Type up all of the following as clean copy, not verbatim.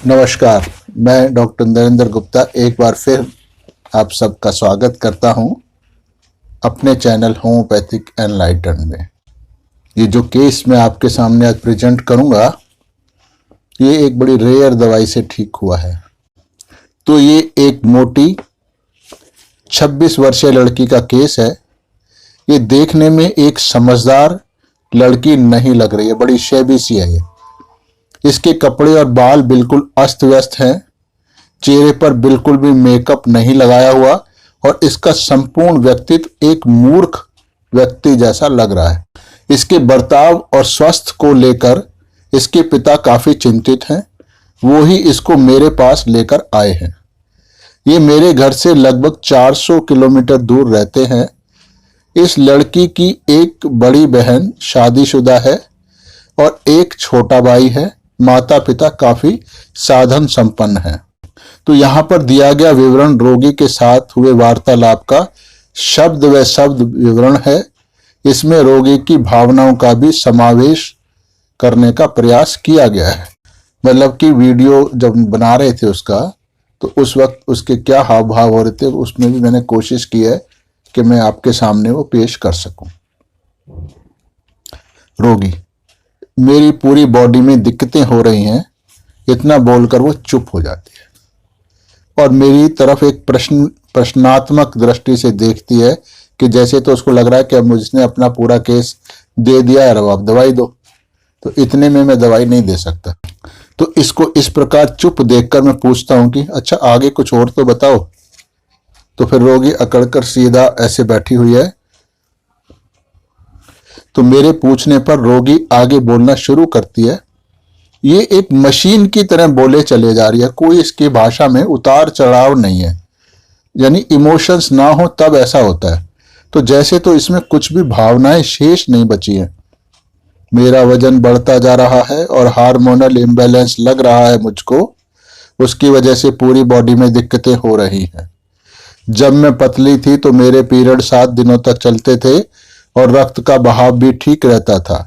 नमस्कार, मैं डॉक्टर नरेंद्र गुप्ता एक बार फिर आप सबका स्वागत करता हूं अपने चैनल होम्योपैथिक एनलाइटन में। ये जो केस मैं आपके सामने आज प्रेजेंट करूंगा, ये एक बड़ी रेयर दवाई से ठीक हुआ है। तो ये एक मोटी 26 वर्षीय लड़की का केस है। ये देखने में एक समझदार लड़की नहीं लग रही है, बड़ी शैबी सी है ये। इसके कपड़े और बाल बिल्कुल अस्त व्यस्त हैं, चेहरे पर बिल्कुल भी मेकअप नहीं लगाया हुआ और इसका संपूर्ण व्यक्तित्व एक मूर्ख व्यक्ति जैसा लग रहा है। इसके बर्ताव और स्वास्थ्य को लेकर इसके पिता काफी चिंतित हैं। वो ही इसको मेरे पास लेकर आए हैं। ये मेरे घर से लगभग 400 किलोमीटर दूर रहते हैं। इस लड़की की एक बड़ी बहन शादीशुदा है और एक छोटा भाई है। माता पिता काफी साधन संपन्न हैं। तो यहाँ पर दिया गया विवरण रोगी के साथ हुए वार्तालाप का शब्द व शब्द विवरण है। इसमें रोगी की भावनाओं का भी समावेश करने का प्रयास किया गया है। मतलब कि वीडियो जब बना रहे थे उसका, तो उस वक्त उसके क्या हाव भाव हो रहे थे, उसमें भी मैंने कोशिश की है कि मैं आपके सामने वो पेश कर सकूं। रोगी: मेरी पूरी बॉडी में दिक्कतें हो रही हैं। इतना बोलकर वो चुप हो जाती है और मेरी तरफ एक प्रश्नात्मक दृष्टि से देखती है कि जैसे तो उसको लग रहा है कि अब मुझने अपना पूरा केस दे दिया है, अब आप दवाई दो। तो इतने में मैं दवाई नहीं दे सकता। तो इसको इस प्रकार चुप देखकर मैं पूछता हूं कि अच्छा आगे कुछ और तो बताओ। तो फिर रोगी अकड़कर सीधा ऐसे बैठी हुई है। तो मेरे पूछने पर रोगी आगे बोलना शुरू करती है। ये एक मशीन की तरह बोले चले जा रही है, कोई इसकी भाषा में उतार चढ़ाव नहीं है, यानी इमोशंस ना हो तब ऐसा होता है। तो जैसे तो इसमें कुछ भी भावनाएं शेष नहीं बची हैं। मेरा वजन बढ़ता जा रहा है और हार्मोनल इम्बैलेंस लग रहा है मुझको। उसकी वजह से पूरी बॉडी में दिक्कतें हो रही हैं। जब मैं पतली थी तो मेरे पीरियड 7 दिनों तक चलते थे और रक्त का बहाव भी ठीक रहता था।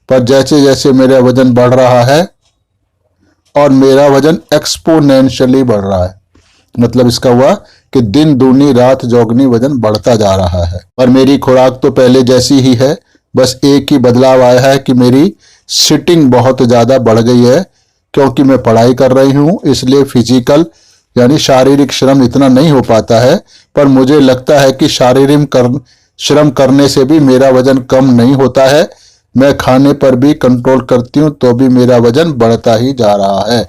पर जैसे जैसे मेरा वजन बढ़ रहा है और मेरा वजन एक्सपोनेंशियली बढ़ रहा है, मतलब इसका हुआ कि दिन दूनी रात चौगुनी वजन बढ़ता जा रहा है। और मेरी खुराक तो पहले जैसी ही है, बस एक ही बदलाव आया है कि मेरी सिटिंग बहुत ज्यादा बढ़ गई है। क्योंकि मैं पढ़ाई कर रही हूँ, इसलिए फिजिकल यानी शारीरिक श्रम इतना नहीं हो पाता है। पर मुझे लगता है कि शारीरिक श्रम करने से भी मेरा वजन कम नहीं होता है। मैं खाने पर भी कंट्रोल करती हूँ तो भी मेरा वजन बढ़ता ही जा रहा है।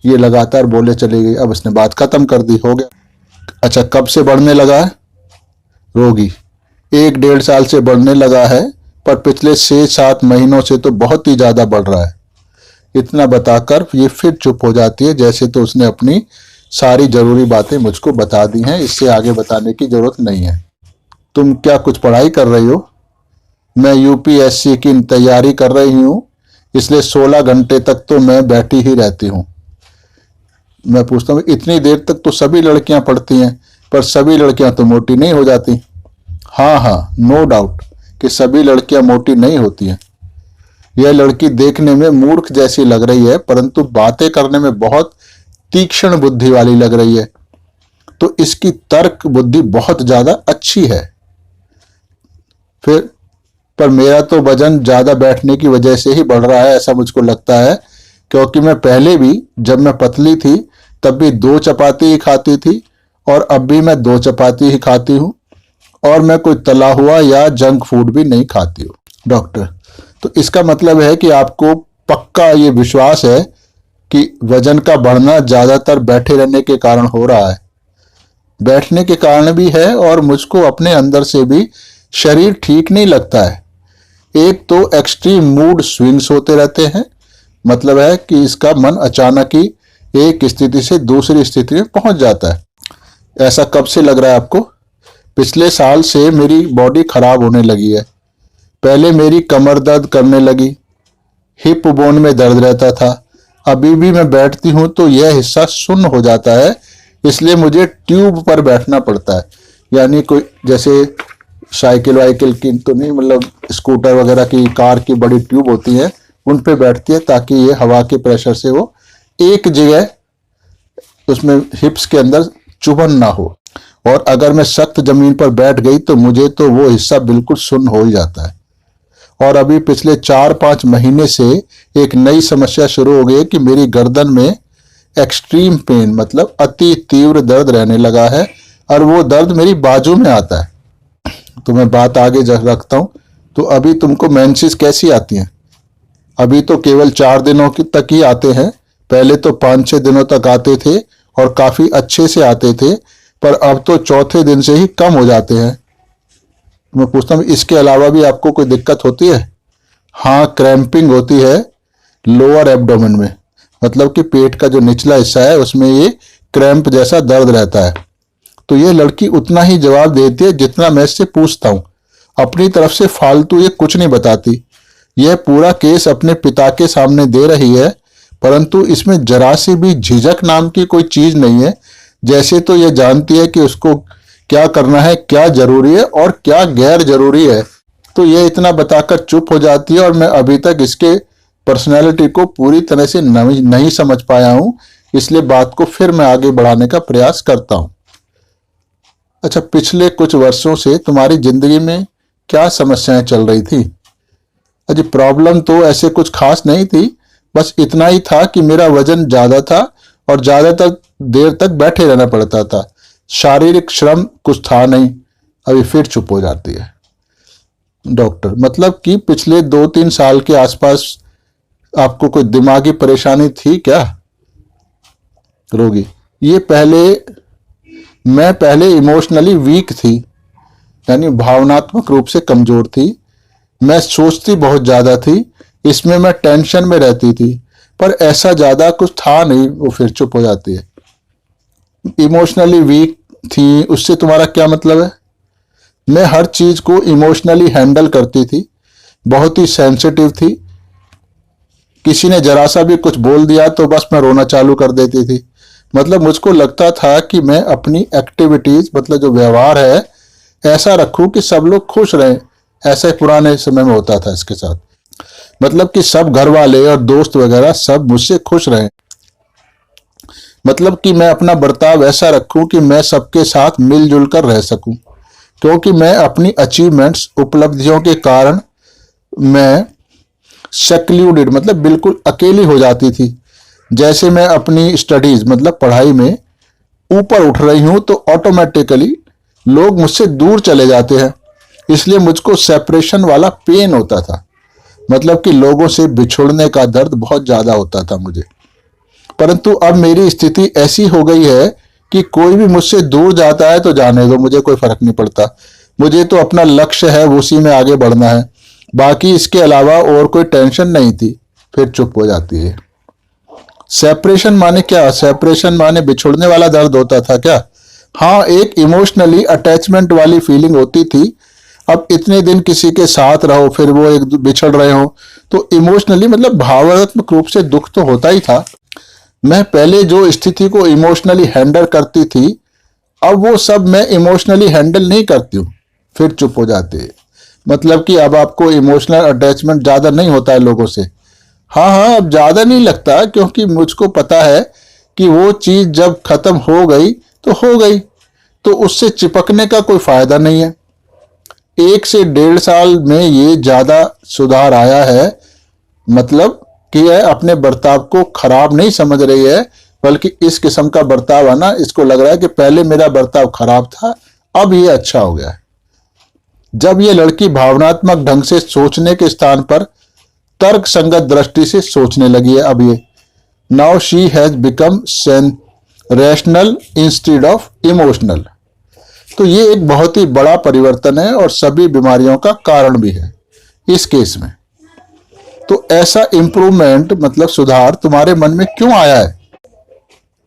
ये लगातार बोले चली गई। अब इसने बात खत्म कर दी, हो गया। अच्छा, कब से बढ़ने लगा है? रोगी: 1-1.5 साल से बढ़ने लगा है, पर पिछले 6-7 महीनों से तो बहुत ही ज्यादा बढ़ रहा है। इतना बताकर ये फिर चुप हो जाती है, जैसे तो उसने अपनी सारी जरूरी बातें मुझको बता दी हैं। इससे आगे बताने की जरूरत नहीं है। तुम क्या कुछ पढ़ाई कर रही हो? मैं यूपीएससी की तैयारी कर रही हूँ, इसलिए 16 घंटे तक तो मैं बैठी ही रहती हूँ। मैं पूछता हूँ, इतनी देर तक तो सभी लड़कियां पढ़ती हैं, पर सभी लड़कियां तो मोटी नहीं हो जाती। हाँ, नो डाउट कि सभी लड़कियां मोटी नहीं होती हैं। यह लड़की देखने में मूर्ख जैसी लग रही है, परंतु बातें करने में बहुत तीक्ष्ण बुद्धि वाली लग रही है। तो इसकी तर्क बुद्धि बहुत ज्यादा अच्छी है। पर मेरा तो वजन ज्यादा बैठने की वजह से ही बढ़ रहा है, ऐसा मुझको लगता है। क्योंकि मैं पहले भी जब मैं पतली थी तब भी 2 चपाती ही खाती थी और अब भी मैं 2 चपाती ही खाती हूँ और मैं कोई तला हुआ या जंक फूड भी नहीं खाती हूँ। डॉक्टर: तो इसका मतलब है कि आपको पक्का ये विश्वास है कि वजन का बढ़ना ज्यादातर बैठे रहने के कारण हो रहा है? बैठने के कारण भी है और मुझको अपने अंदर से भी शरीर ठीक नहीं लगता है। एक तो एक्सट्रीम मूड स्विंग्स होते रहते हैं, मतलब है कि इसका मन अचानक ही एक स्थिति से दूसरी स्थिति में पहुंच जाता है। ऐसा कब से लग रहा है आपको? पिछले साल से मेरी बॉडी खराब होने लगी है। पहले मेरी कमर दर्द करने लगी, हिप बोन में दर्द रहता था। अभी भी मैं बैठती हूँ तो यह हिस्सा सुन्न हो जाता है, इसलिए मुझे ट्यूब पर बैठना पड़ता है। यानी कोई जैसे साइकिल वाइकिल की तो नहीं, मतलब स्कूटर वगैरह की, कार की बड़ी ट्यूब होती है, उन पे बैठती है ताकि ये हवा के प्रेशर से वो एक जगह उसमें हिप्स के अंदर चुभन ना हो। और अगर मैं सख्त जमीन पर बैठ गई तो मुझे तो वो हिस्सा बिल्कुल सुन्न हो ही जाता है। और अभी पिछले 4-5 महीने से एक नई समस्या शुरू हो गई है कि मेरी गर्दन में एक्सट्रीम पेन मतलब अति तीव्र दर्द रहने लगा है, और वो दर्द मेरी बाजू में आता है। तो मैं बात आगे रखता हूँ। तो अभी तुमको मेंसेस कैसी आती हैं? अभी तो केवल 4 दिनों तक ही आते हैं। पहले तो 5-6 दिनों तक आते थे और काफी अच्छे से आते थे, पर अब तो चौथे दिन से ही कम हो जाते हैं। मैं पूछता हूँ, इसके अलावा भी आपको कोई दिक्कत होती है? हाँ, क्रैम्पिंग होती है लोअर एब्डोमेन में, मतलब कि पेट का जो निचला हिस्सा है उसमें ये क्रैम्प जैसा दर्द रहता है। तो ये लड़की उतना ही जवाब देती है जितना मैं इससे पूछता हूँ। अपनी तरफ से फालतू ये कुछ नहीं बताती। यह पूरा केस अपने पिता के सामने दे रही है, परंतु इसमें जरा सी भी झिझक नाम की कोई चीज नहीं है। जैसे तो ये जानती है कि उसको क्या करना है, क्या जरूरी है और क्या गैर जरूरी है। तो ये इतना बताकर चुप हो जाती है, और मैं अभी तक इसके पर्सनैलिटी को पूरी तरह से नहीं समझ पाया हूं, इसलिए बात को फिर मैं आगे बढ़ाने का प्रयास करता हूं। अच्छा, पिछले कुछ वर्षों से तुम्हारी जिंदगी में क्या समस्याएं चल रही थी? अजी, प्रॉब्लम तो ऐसे कुछ खास नहीं थी, बस इतना ही था कि मेरा वजन ज्यादा था और ज्यादातर देर तक बैठे रहना पड़ता था। शारीरिक श्रम कुछ था नहीं। अभी फिर चुप हो जाती है। डॉक्टर, मतलब कि पिछले 2-3 साल के आसपास आपको कोई दिमागी परेशानी थी क्या? रोगी, मैं पहले इमोशनली वीक थी, यानी भावनात्मक रूप से कमजोर थी। मैं सोचती बहुत ज्यादा थी, इसमें मैं टेंशन में रहती थी, पर ऐसा ज्यादा कुछ था नहीं। वो फिर चुप हो जाती है। इमोशनली वीक थी, उससे तुम्हारा क्या मतलब है? मैं हर चीज को इमोशनली हैंडल करती थी, बहुत ही सेंसिटिव थी। किसी ने जरा सा भी कुछ बोल दिया तो बस मैं रोना चालू कर देती थी। मतलब मुझको लगता था कि मैं अपनी एक्टिविटीज मतलब जो व्यवहार है ऐसा रखूं कि सब लोग खुश रहें। ऐसे पुराने समय में होता था इसके साथ, मतलब कि सब घर वाले और दोस्त वगैरह सब मुझसे खुश रहें। मतलब कि मैं अपना बर्ताव ऐसा रखूं कि मैं सबके साथ मिलजुल कर रह सकूं, क्योंकि मैं अपनी अचीवमेंट्स उपलब्धियों के कारण मैं सेक्लूडेड मतलब बिल्कुल अकेली हो जाती थी। जैसे मैं अपनी स्टडीज मतलब पढ़ाई में ऊपर उठ रही हूं तो ऑटोमेटिकली लोग मुझसे दूर चले जाते हैं, इसलिए मुझको सेपरेशन वाला पेन होता था। मतलब कि लोगों से बिछुड़ने का दर्द बहुत ज्यादा होता था मुझे। परंतु अब मेरी स्थिति ऐसी हो गई है कि कोई भी मुझसे दूर जाता है तो जाने दो, मुझे कोई फर्क नहीं पड़ता। मुझे तो अपना लक्ष्य है, उसी में आगे बढ़ना है। बाकी इसके अलावा और कोई टेंशन नहीं थी। फिर चुप हो जाती है। सेपरेशन माने क्या? सेपरेशन माने बिछुड़ने वाला दर्द होता था क्या? हाँ, एक इमोशनली अटैचमेंट वाली फीलिंग होती थी। अब इतने दिन किसी के साथ रहो, फिर वो एक बिछड़ रहे हो, तो इमोशनली मतलब भावनात्मक रूप से दुख तो होता ही था। मैं पहले जो स्थिति को इमोशनली हैंडल करती थी, अब वो सब मैं इमोशनली हैंडल नहीं करती हूँ। फिर चुप हो जाते हैं। मतलब कि अब आपको इमोशनल अटैचमेंट ज्यादा नहीं होता है लोगों से। हाँ, अब ज्यादा नहीं लगता, क्योंकि मुझको पता है कि वो चीज जब खत्म हो गई तो हो गई, तो उससे चिपकने का कोई फायदा नहीं है। 1 से 1.5 साल में ये ज्यादा सुधार आया है। मतलब कि यह अपने बर्ताव को खराब नहीं समझ रही है, बल्कि इस किस्म का बर्ताव आना इसको लग रहा है कि पहले मेरा बर्ताव खराब था, अब ये अच्छा हो गया है। जब ये लड़की भावनात्मक ढंग से सोचने के स्थान पर तर्क संगत दृष्टि से सोचने लगी है। अब ये now she has become rational instead of emotional. तो ये एक बहुत ही बड़ा परिवर्तन है और सभी बीमारियों का कारण भी है इस केस में। तो ऐसा इंप्रूवमेंट मतलब सुधार तुम्हारे मन में क्यों आया है?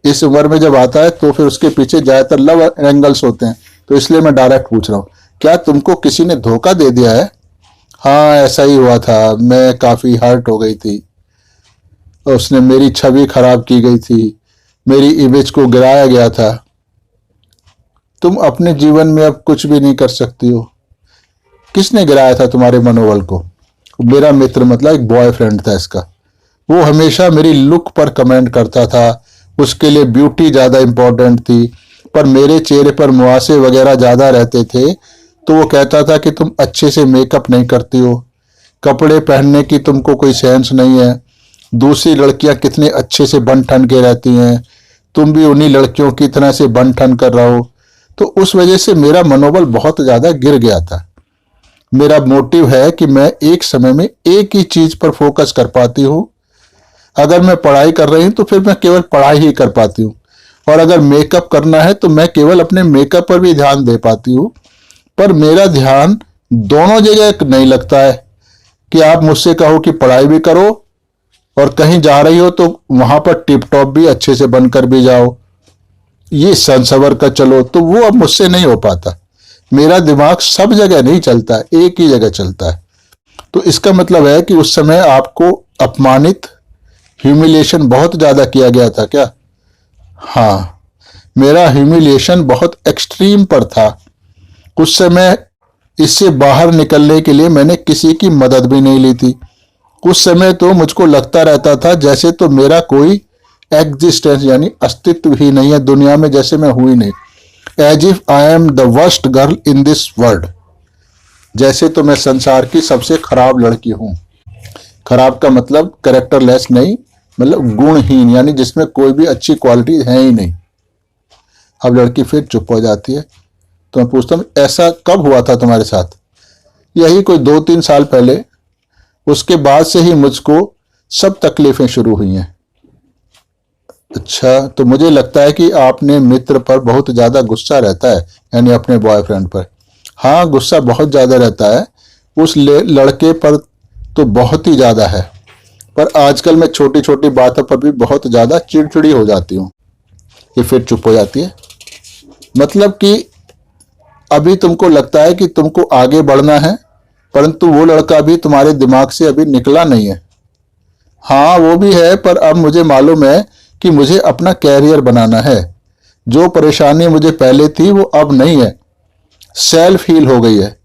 इस उम्र में जब आता है तो फिर उसके पीछे ज्यादातर लव एंगल्स होते हैं, तो इसलिए मैं डायरेक्ट पूछ रहा हूं, क्या तुमको किसी ने धोखा दे दिया है? हाँ, ऐसा ही हुआ था। मैं काफी हर्ट हो गई थी। उसने मेरी छवि खराब की गई थी, मेरी इमेज को गिराया गया था। तुम अपने जीवन में अब कुछ भी नहीं कर सकती हो। किसने गिराया था तुम्हारे मनोबल को? मेरा मित्र, मतलब एक बॉयफ्रेंड था इसका। वो हमेशा मेरी लुक पर कमेंट करता था, उसके लिए ब्यूटी ज़्यादा इम्पोर्टेंट थी। पर मेरे चेहरे पर मुहासे वगैरह ज़्यादा रहते थे, तो वो कहता था कि तुम अच्छे से मेकअप नहीं करती हो, कपड़े पहनने की तुमको कोई सेंस नहीं है, दूसरी लड़कियां कितने अच्छे से बन ठन के रहती हैं, तुम भी उन्हीं लड़कियों की तरह से बन ठन कर रहो। तो उस वजह से मेरा मनोबल बहुत ज़्यादा गिर गया था। मेरा मोटिव है कि मैं एक समय में एक ही चीज़ पर फोकस कर पाती हूँ। अगर मैं पढ़ाई कर रही हूँ तो फिर मैं केवल पढ़ाई ही कर पाती हूँ, और अगर मेकअप करना है तो मैं केवल अपने मेकअप पर भी ध्यान दे पाती हूँ। पर मेरा ध्यान दोनों जगह नहीं लगता है कि आप मुझसे कहो कि पढ़ाई भी करो और कहीं जा रही हो तो वहां पर टिप टॉप भी अच्छे से बनकर भी जाओ, ये संसवर का चलो, तो वो अब मुझसे नहीं हो पाता। मेरा दिमाग सब जगह नहीं चलता है, एक ही जगह चलता है। तो इसका मतलब है कि उस समय आपको अपमानित, ह्यूमिलिएशन बहुत ज्यादा किया गया था क्या? हाँ, मेरा ह्यूमिलिएशन बहुत एक्सट्रीम पर था। उस समय इससे बाहर निकलने के लिए मैंने किसी की मदद भी नहीं ली थी। उस समय तो मुझको लगता रहता था जैसे तो मेरा कोई एग्जिस्टेंस यानी अस्तित्व ही नहीं है दुनिया में, जैसे मैं हुई नहीं। As if I am the worst girl in this world, जैसे तो मैं संसार की सबसे खराब लड़की हूं। खराब का मतलब कैरेक्टरलेस नहीं, मतलब गुणहीन, यानी जिसमें कोई भी अच्छी क्वालिटी है ही नहीं। अब लड़की फिर चुप हो जाती है। तो मैं पूछता हूँ, ऐसा कब हुआ था तुम्हारे साथ? यही कोई 2-3 साल पहले। उसके बाद से ही मुझको सब तकलीफें शुरू हुई हैं। अच्छा, तो मुझे लगता है कि आपने मित्र पर बहुत ज़्यादा गुस्सा रहता है, यानी अपने बॉयफ्रेंड पर। हाँ, गुस्सा बहुत ज़्यादा रहता है उस लड़के पर, तो बहुत ही ज़्यादा है। पर आजकल मैं छोटी छोटी बातों पर भी बहुत ज़्यादा चिड़चिड़ी हो जाती हूँ। ये फिर चुप हो जाती है। मतलब कि अभी तुमको लगता है कि तुमको आगे बढ़ना है, परंतु वो लड़का भी तुम्हारे दिमाग से अभी निकला नहीं है। हाँ, वो भी है, पर अब मुझे मालूम है कि मुझे अपना कैरियर बनाना है। जो परेशानी मुझे पहले थी वो अब नहीं है, सेल्फ हील हो गई है।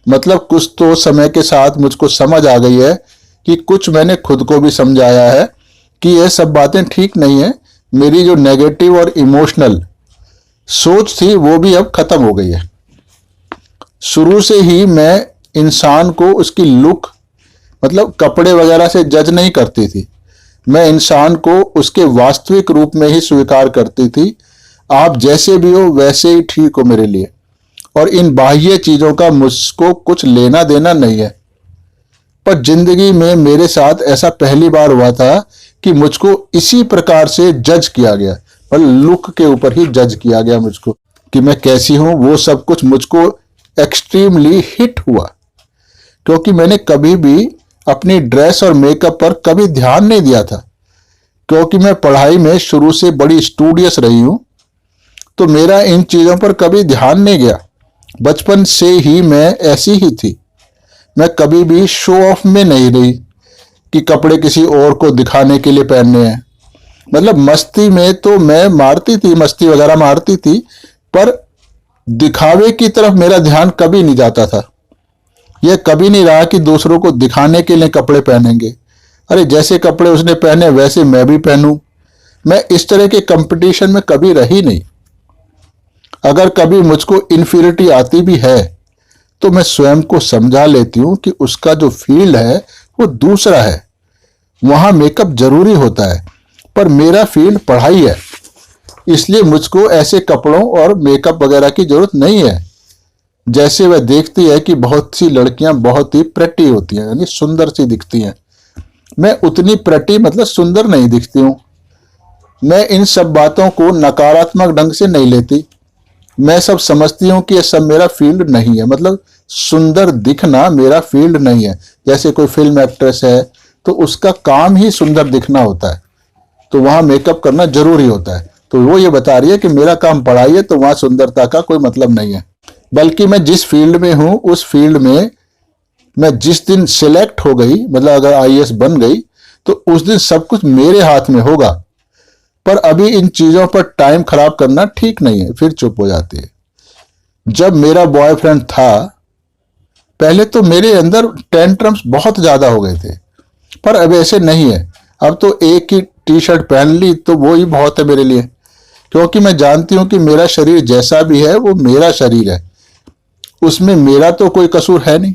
मतलब कुछ तो समय के साथ मुझको समझ आ गई है कि कुछ मैंने खुद को भी समझाया है कि ये सब बातें ठीक नहीं है। मेरी जो नेगेटिव और इमोशनल सोच थी वो भी अब खत्म हो गई है। शुरू से ही मैं इंसान को उसकी लुक, मतलब कपड़े वगैरह से जज नहीं करती थी। मैं इंसान को उसके वास्तविक रूप में ही स्वीकार करती थी। आप जैसे भी हो वैसे ही ठीक हो मेरे लिए, और इन बाह्य चीजों का मुझको कुछ लेना देना नहीं है। पर जिंदगी में मेरे साथ ऐसा पहली बार हुआ था कि मुझको इसी प्रकार से जज किया गया, पर लुक के ऊपर ही जज किया गया मुझको कि मैं कैसी हूं। वो सब कुछ मुझको एक्सट्रीमली हिट हुआ, क्योंकि मैंने कभी भी अपनी ड्रेस और मेकअप पर कभी ध्यान नहीं दिया था। क्योंकि मैं पढ़ाई में शुरू से बड़ी स्टूडियस रही हूं, तो मेरा इन चीजों पर कभी ध्यान नहीं गया। बचपन से ही मैं ऐसी ही थी। मैं कभी भी शो ऑफ में नहीं रही कि कपड़े किसी और को दिखाने के लिए पहनने हैं। मतलब मस्ती में तो मैं मारती थी, मस्ती वगैरह मारती थी, पर दिखावे की तरफ मेरा ध्यान कभी नहीं जाता था। यह कभी नहीं रहा कि दूसरों को दिखाने के लिए कपड़े पहनेंगे। अरे, जैसे कपड़े उसने पहने वैसे मैं भी पहनूं। मैं इस तरह के कंपटीशन में कभी रही नहीं। अगर कभी मुझको इन्फीरियरिटी आती भी है तो मैं स्वयं को समझा लेती हूं कि उसका जो फील्ड है वो दूसरा है, वहां मेकअप जरूरी होता है, पर मेरा फील्ड पढ़ाई है। इसलिए मुझको ऐसे कपड़ों और मेकअप वगैरह की जरूरत नहीं है। जैसे वह देखती है कि बहुत सी लड़कियां बहुत ही प्रेटी होती हैं, यानी सुंदर सी दिखती हैं, मैं उतनी प्रेटी मतलब सुंदर नहीं दिखती हूं। मैं इन सब बातों को नकारात्मक ढंग से नहीं लेती। मैं सब समझती हूँ कि यह सब मेरा फील्ड नहीं है। मतलब सुंदर दिखना मेरा फील्ड नहीं है। जैसे कोई फिल्म एक्ट्रेस है तो उसका काम ही सुंदर दिखना होता है, तो वहां मेकअप करना जरूरी होता है। तो वो ये बता रही है कि मेरा काम पढ़ाई है, तो वहां सुंदरता का कोई मतलब नहीं है। बल्कि मैं जिस फील्ड में हूं उस फील्ड में मैं जिस दिन सिलेक्ट हो गई, मतलब अगर आईएएस बन गई, तो उस दिन सब कुछ मेरे हाथ में होगा। पर अभी इन चीजों पर टाइम खराब करना ठीक नहीं है। फिर चुप हो जाती है। जब मेरा बॉयफ्रेंड था पहले तो मेरे अंदर टेंट्रम्स बहुत ज्यादा हो गए थे, पर अब ऐसे नहीं है। अब तो एक ही टी शर्ट पहन ली तो वो ही बहुत है मेरे लिए, क्योंकि मैं जानती हूं कि मेरा शरीर जैसा भी है वो मेरा शरीर है, उसमें मेरा तो कोई कसूर है नहीं।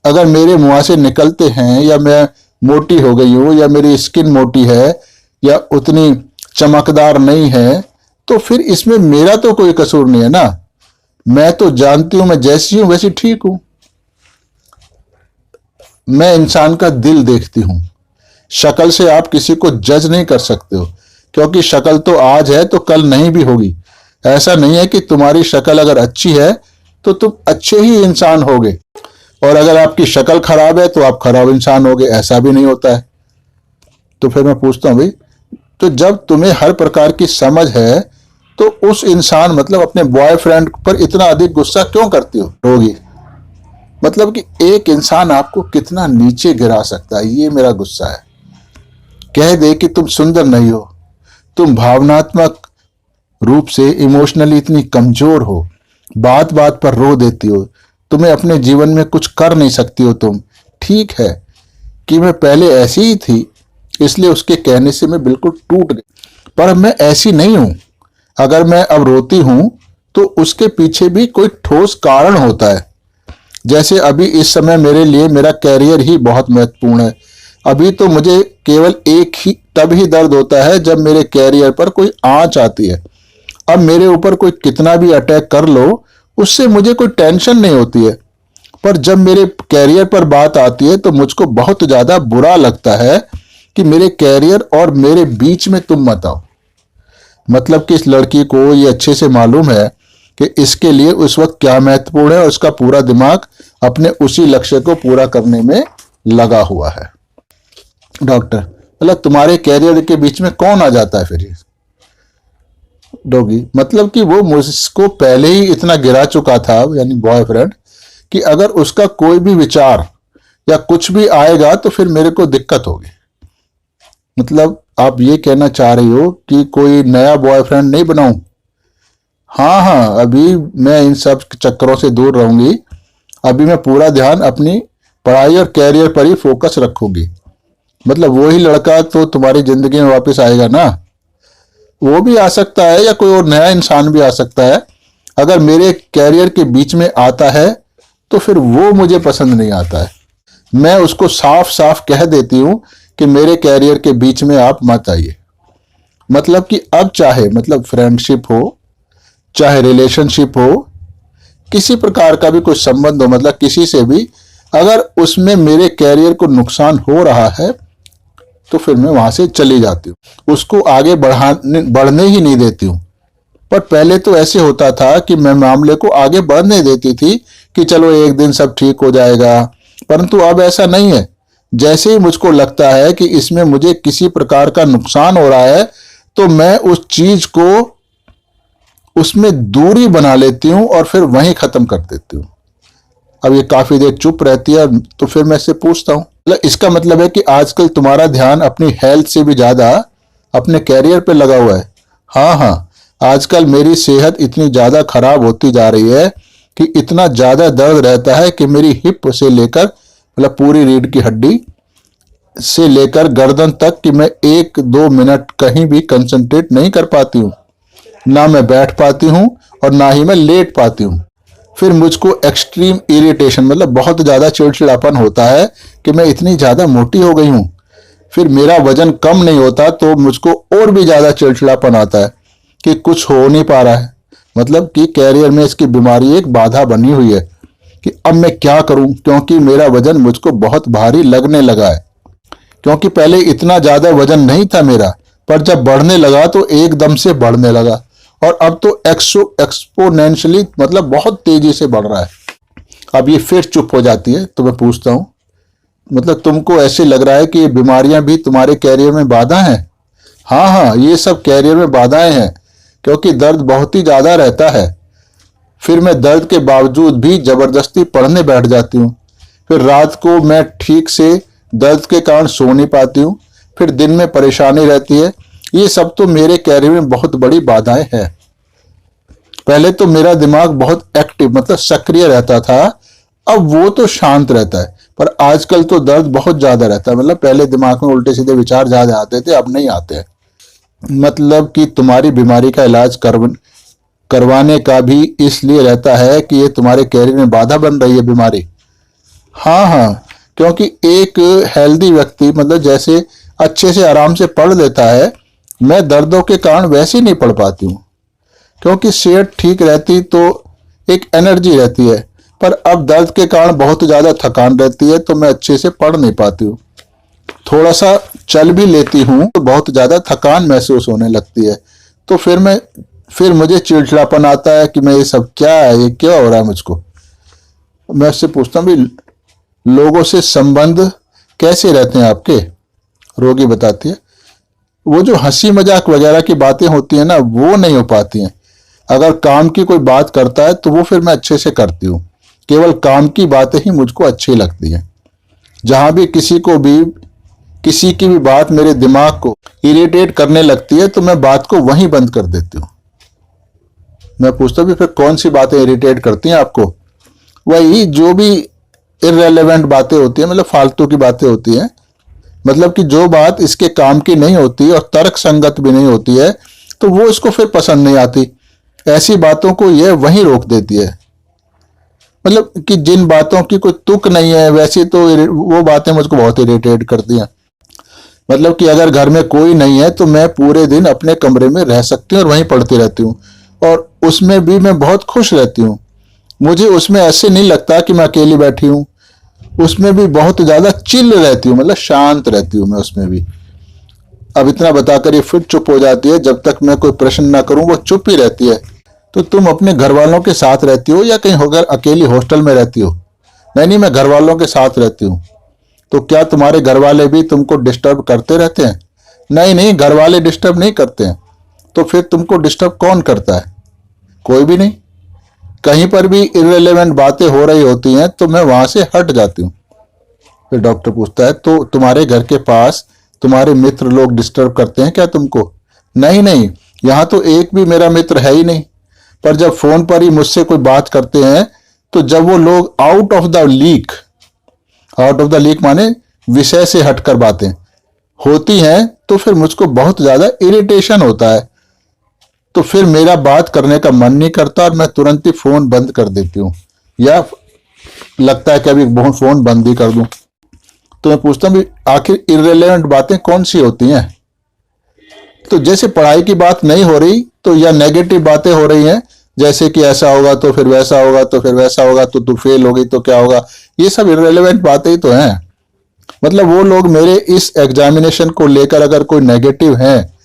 अगर मेरे मुंह से निकलते हैं या मैं मोटी हो गई हूं या मेरी स्किन मोटी है या उतनी चमकदार नहीं है, तो फिर इसमें मेरा तो कोई कसूर नहीं है ना। मैं तो जानती हूं मैं जैसी हूं वैसी ठीक हूं। मैं इंसान का दिल देखती हूं। शक्ल से आप किसी को जज नहीं कर सकते हो, क्योंकि शक्ल तो आज है तो कल नहीं भी होगी। ऐसा नहीं है कि तुम्हारी शक्ल अगर अच्छी है तो तुम अच्छे ही इंसान होगे, और अगर आपकी शक्ल खराब है तो आप खराब इंसान होगे, ऐसा भी नहीं होता है। तो फिर मैं पूछता हूं भाई, तो जब तुम्हें हर प्रकार की समझ है तो उस इंसान मतलब अपने बॉयफ्रेंड पर इतना अधिक गुस्सा क्यों करती होगी? मतलब कि एक इंसान आपको कितना नीचे गिरा सकता है, ये मेरा गुस्सा है। कह दे कि तुम सुंदर नहीं हो, तुम भावनात्मक रूप से इमोशनली इतनी कमजोर हो, बात बात पर रो देती हो, तुम्हें अपने जीवन में कुछ कर नहीं सकती हो तुम। ठीक है कि मैं पहले ऐसी ही थी, इसलिए उसके कहने से मैं बिल्कुल टूट गई, पर मैं ऐसी नहीं हूं। अगर मैं अब रोती हूं तो उसके पीछे भी कोई ठोस कारण होता है। जैसे अभी इस समय मेरे लिए मेरा कैरियर ही बहुत महत्वपूर्ण है। अभी तो मुझे केवल एक ही तब ही दर्द होता है जब मेरे कैरियर पर कोई आंच आती है। अब मेरे ऊपर कोई कितना भी अटैक कर लो, उससे मुझे कोई टेंशन नहीं होती है, पर जब मेरे कैरियर पर बात आती है तो मुझको बहुत ज्यादा बुरा लगता है कि मेरे कैरियर और मेरे बीच में तुम मत आओ। मतलब कि इस लड़की को ये अच्छे से मालूम है कि इसके लिए उस वक्त क्या महत्वपूर्ण है और उसका पूरा दिमाग अपने उसी लक्ष्य को पूरा करने में लगा हुआ है। डॉक्टर, मतलब तुम्हारे कैरियर के बीच में कौन आ जाता है फिर ये? डॉगी, मतलब कि वो मुझको पहले ही इतना गिरा चुका था, यानी बॉयफ्रेंड, कि अगर उसका कोई भी विचार या कुछ भी आएगा तो फिर मेरे को दिक्कत होगी। मतलब आप ये कहना चाह रही हो कि कोई नया बॉयफ्रेंड नहीं बनाऊं? हाँ हाँ, अभी मैं इन सब चक्करों से दूर रहूंगी। अभी मैं पूरा ध्यान अपनी पढ़ाई और कैरियर पर ही फोकस रखूंगी। मतलब वही लड़का तो तुम्हारी जिंदगी में वापस आएगा ना? वो भी आ सकता है या कोई और नया इंसान भी आ सकता है। अगर मेरे कैरियर के बीच में आता है तो फिर वो मुझे पसंद नहीं आता है। मैं उसको साफ साफ कह देती हूं कि मेरे कैरियर के बीच में आप मत आइए। मतलब कि अब चाहे मतलब फ्रेंडशिप हो, चाहे रिलेशनशिप हो, किसी प्रकार का भी कोई संबंध हो, मतलब किसी से भी, अगर उसमें मेरे कैरियर को नुकसान हो रहा है तो फिर मैं वहां से चली जाती हूँ, उसको आगे बढ़ने ही नहीं देती हूँ। पर पहले तो ऐसे होता था कि मैं मामले को आगे बढ़ने देती थी कि चलो एक दिन सब ठीक हो जाएगा, परंतु अब ऐसा नहीं है। जैसे ही मुझको लगता है कि इसमें मुझे किसी प्रकार का नुकसान हो रहा है तो मैं उस चीज को उसमें दूरी बना लेती हूं और फिर वहीं खत्म कर देती हूं। अब ये काफी देर चुप रहती है तो फिर मैं इससे पूछता हूं, इसका मतलब है कि आजकल तुम्हारा ध्यान अपनी हेल्थ से भी ज्यादा अपने कैरियर पे लगा हुआ है। हाँ हाँ, आजकल मेरी सेहत इतनी ज्यादा खराब होती जा रही है कि इतना ज्यादा दर्द रहता है कि मेरी हिप से लेकर मतलब पूरी रीढ़ की हड्डी से लेकर गर्दन तक कि मैं 1-2 मिनट कहीं भी कंसंट्रेट नहीं कर पाती हूँ। ना मैं बैठ पाती हूँ और ना ही मैं लेट पाती हूँ। फिर मुझको एक्सट्रीम इरिटेशन मतलब बहुत ज़्यादा चिड़चिड़ापन होता है कि मैं इतनी ज़्यादा मोटी हो गई हूँ। फिर मेरा वजन कम नहीं होता तो मुझको और भी ज़्यादा चिड़चिड़ापन आता है कि कुछ हो नहीं पा रहा है। मतलब कि कैरियर में इसकी बीमारी एक बाधा बनी हुई है कि अब मैं क्या करूं, क्योंकि मेरा वजन मुझको बहुत भारी लगने लगा है। क्योंकि पहले इतना ज़्यादा वजन नहीं था मेरा, पर जब बढ़ने लगा तो एकदम से बढ़ने लगा और अब तो एक्सपोनेंशियली मतलब बहुत तेजी से बढ़ रहा है। अब ये फिर चुप हो जाती है तो मैं पूछता हूँ, मतलब तुमको ऐसे लग रहा है कि ये बीमारियां भी तुम्हारे कैरियर में बाधा हैं? हाँ हाँ, ये सब कैरियर में बाधाएं हैं, क्योंकि दर्द बहुत ही ज़्यादा रहता है। फिर मैं दर्द के बावजूद भी जबरदस्ती पढ़ने बैठ जाती हूँ। फिर रात को मैं ठीक से दर्द के कारण सो नहीं पाती हूँ। फिर दिन में परेशानी रहती है। ये सब तो मेरे कैरियर में बहुत बड़ी बाधाएं हैं। पहले तो मेरा दिमाग बहुत एक्टिव मतलब सक्रिय रहता था, अब वो तो शांत रहता है। पर आजकल तो दर्द बहुत ज्यादा रहता है, मतलब पहले दिमाग में उल्टे सीधे विचार ज्यादा आते थे, अब नहीं आते हैं। मतलब कि तुम्हारी बीमारी का इलाज करवाने का भी इसलिए रहता है कि ये तुम्हारे कैरियर में बाधा बन रही है बीमारी। हाँ हाँ, क्योंकि एक हेल्दी व्यक्ति मतलब जैसे अच्छे से आराम से पढ़ लेता है, मैं दर्दों के कारण वैसे ही नहीं पढ़ पाती हूँ। क्योंकि सेहत ठीक रहती तो एक एनर्जी रहती है, पर अब दर्द के कारण बहुत ज़्यादा थकान रहती है, तो मैं अच्छे से पढ़ नहीं पाती हूँ। थोड़ा सा चल भी लेती हूँ तो बहुत ज़्यादा थकान महसूस होने लगती है, तो फिर मुझे चिड़चिड़ापन आता है कि मैं ये सब क्या है, ये क्या हो रहा है मुझको। मैं उससे पूछता हूँ भी लोगों से संबंध कैसे रहते हैं आपके। रोगी बताती है, वो जो हंसी मजाक वगैरह की बातें होती है ना, वो नहीं हो पाती हैं। अगर काम की कोई बात करता है तो वो फिर मैं अच्छे से करती हूँ, केवल काम की बातें ही मुझको अच्छी लगती हैं। जहां भी किसी की भी बात मेरे दिमाग को इरिटेट करने लगती है तो मैं बात को वहीं बंद कर देती हूँ। मैं पूछता भी फिर कौन सी बातें इरिटेट करती हैं आपको। वही जो भी इररेलेवेंट बातें होती हैं, मतलब फालतू की बातें होती हैं, मतलब कि जो बात इसके काम की नहीं होती और तर्क संगत भी नहीं होती है, तो वो इसको फिर पसंद नहीं आती। ऐसी बातों को यह वहीं रोक देती है। मतलब कि जिन बातों की कोई तुक नहीं है वैसी तो वो बातें मुझको बहुत इरिटेट करती हैं। मतलब कि अगर घर में कोई नहीं है तो मैं पूरे दिन अपने कमरे में रह सकती हूँ और वहीं पढ़ती रहती हूँ, और उसमें भी मैं बहुत खुश रहती हूँ। मुझे उसमें ऐसे नहीं लगता कि मैं अकेली बैठी हूँ, उसमें भी बहुत ज्यादा चिल रहती हूँ, मतलब शांत रहती हूँ मैं उसमें भी। अब इतना बताकर ये फिर चुप हो जाती है, जब तक मैं कोई प्रश्न ना करूं वो चुप ही रहती है। तो तुम अपने घर वालों के साथ रहती हो या कहीं होकर अकेली हॉस्टल में रहती हो। नहीं नहीं, मैं घर वालों के साथ रहती हूँ। तो क्या तुम्हारे घर वाले भी तुमको डिस्टर्ब करते रहते हैं। नहीं नहीं, घर वाले डिस्टर्ब नहीं करते हैं। तो फिर तुमको डिस्टर्ब कौन करता है। कोई भी नहीं। कहीं पर भी इररिलेवेंट बातें हो रही होती हैं तो मैं वहां से हट जाती हूँ। फिर डॉक्टर पूछता है, तो तुम्हारे घर के पास तुम्हारे मित्र लोग डिस्टर्ब करते हैं क्या तुमको। नहीं नहीं, यहाँ तो एक भी मेरा मित्र है ही नहीं। पर जब फोन पर ही मुझसे कोई बात करते हैं तो जब वो लोग आउट ऑफ द लीक माने विषय से हटकर बातें होती हैं तो फिर मुझको बहुत ज्यादा इरिटेशन होता है। तो फिर मेरा बात करने का मन नहीं करता और मैं तुरंत ही फोन बंद कर देती हूँ, या लगता है कि अभी फोन बंद ही कर दूं। तो मैं पूछता हूँ आखिर इररिलेवेंट बातें कौन सी होती हैं। तो जैसे पढ़ाई की बात नहीं हो रही तो या नेगेटिव बातें हो रही हैं, जैसे कि ऐसा होगा तो फिर वैसा होगा, तो फिर वैसा होगा तो तू फेल होगी तो क्या होगा। ये सब इररिलेवेंट बातें ही तो हैं। मतलब वो लोग मेरे इस एग्जामिनेशन को लेकर अगर कोई नेगेटिव है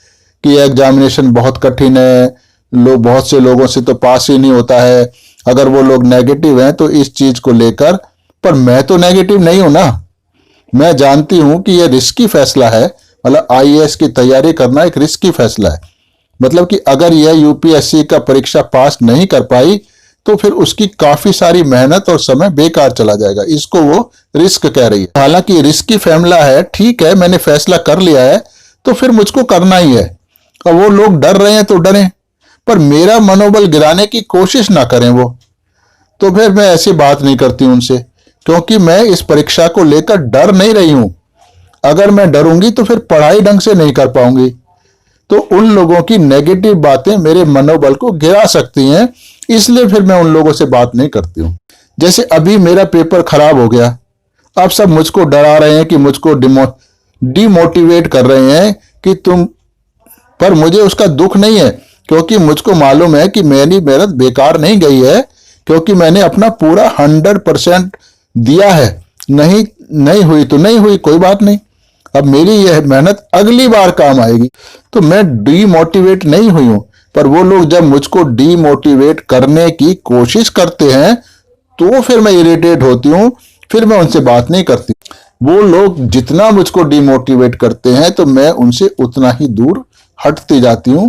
कि एग्जामिनेशन बहुत कठिन है, बहुत से लोगों से तो पास ही नहीं होता है, अगर वो लोग नेगेटिव हैं तो इस चीज को लेकर, पर मैं तो नेगेटिव नहीं हूं ना। मैं जानती हूं कि यह रिस्की फैसला है, मतलब आईएएस की तैयारी करना एक रिस्की फैसला है। मतलब कि अगर यह यूपीएससी का परीक्षा पास नहीं कर पाई तो फिर उसकी काफी सारी मेहनत और समय बेकार चला जाएगा। इसको वो रिस्क कह रही है। हालांकि रिस्की फैसला है, ठीक है, मैंने फैसला कर लिया है तो फिर मुझको करना ही है। और वो लोग डर रहे हैं तो डरें, पर मेरा मनोबल गिराने की कोशिश ना करें वो। तो फिर मैं ऐसी बात नहीं करती उनसे, क्योंकि मैं इस परीक्षा को लेकर डर नहीं रही हूं। अगर मैं डरूंगी तो फिर पढ़ाई ढंग से नहीं कर पाऊंगी। तो उन लोगों की नेगेटिव बातें मेरे मनोबल को गिरा सकती हैं, इसलिए फिर मैं उन लोगों से बात नहीं करती हूं। जैसे अभी मेरा पेपर खराब हो गया, अब सब मुझको डरा रहे हैं कि मुझको डिमोटिवेट कर रहे हैं कि तुम, पर मुझे उसका दुख नहीं है, क्योंकि मुझको मालूम है कि मेरी मेहनत बेकार नहीं गई है, क्योंकि मैंने अपना पूरा 100% दिया है। नहीं नहीं हुई तो नहीं हुई, कोई बात नहीं। अब मेरी यह मेहनत अगली बार काम आएगी। तो मैं डीमोटिवेट नहीं हुई हूं, पर वो लोग जब मुझको डीमोटिवेट करने की कोशिश करते हैं तो फिर मैं इरिटेट होती हूं, फिर मैं उनसे बात नहीं करती। वो लोग जितना मुझको डीमोटिवेट करते हैं तो मैं उनसे उतना ही दूर हटती जाती हूं,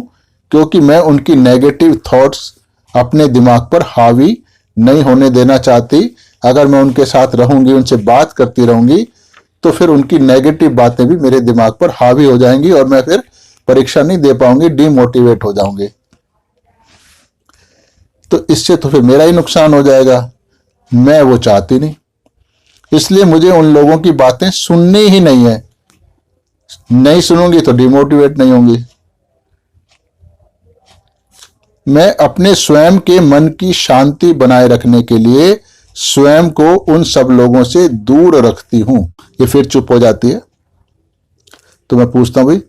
क्योंकि मैं उनकी नेगेटिव थॉट्स अपने दिमाग पर हावी नहीं होने देना चाहती। अगर मैं उनके साथ रहूंगी, उनसे बात करती रहूंगी, तो फिर उनकी नेगेटिव बातें भी मेरे दिमाग पर हावी हो जाएंगी और मैं फिर परीक्षा नहीं दे पाऊंगी, डीमोटिवेट हो जाऊंगी। तो इससे तो फिर मेरा ही नुकसान हो जाएगा, मैं वो चाहती नहीं। इसलिए मुझे उन लोगों की बातें सुननी ही नहीं है। नहीं सुनूंगी तो डिमोटिवेट नहीं होंगी। मैं अपने स्वयं के मन की शांति बनाए रखने के लिए स्वयं को उन सब लोगों से दूर रखती हूं। ये फिर चुप हो जाती है। तो मैं पूछता हूं भाई,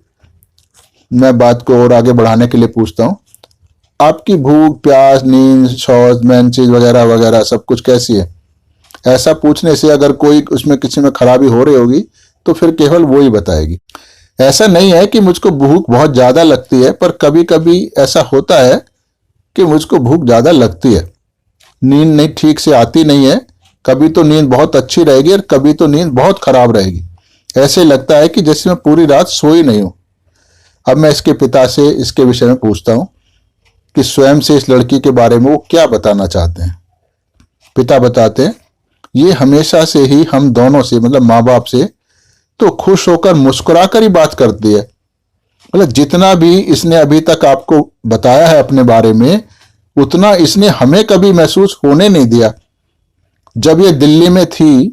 मैं बात को और आगे बढ़ाने के लिए पूछता हूं, आपकी भूख, प्यास, नींद, शौच, मेंसेस वगैरह वगैरह सब कुछ कैसी है? ऐसा पूछने से अगर कोई उसमें किसी में खराबी हो रही होगी तो फिर केवल वो ही बताएगी। ऐसा नहीं है कि मुझको भूख बहुत ज्यादा लगती है, पर कभी कभी ऐसा होता है कि मुझको भूख ज्यादा लगती है। नींद नहीं ठीक से आती नहीं है, कभी तो नींद बहुत अच्छी रहेगी और कभी तो नींद बहुत खराब रहेगी। ऐसे लगता है कि जैसे मैं पूरी रात सोई नहीं हूं। अब मैं इसके पिता से इसके विषय में पूछता हूं कि स्वयं से इस लड़की के बारे में वो क्या बताना चाहते हैं। पिता बताते हैं, ये हमेशा से ही हम दोनों से, मतलब माँ बाप से, तो खुश होकर मुस्कुराकर ही बात करती है। मतलब जितना भी इसने अभी तक आपको बताया है अपने बारे में, उतना इसने हमें कभी महसूस होने नहीं दिया। जब ये दिल्ली में थी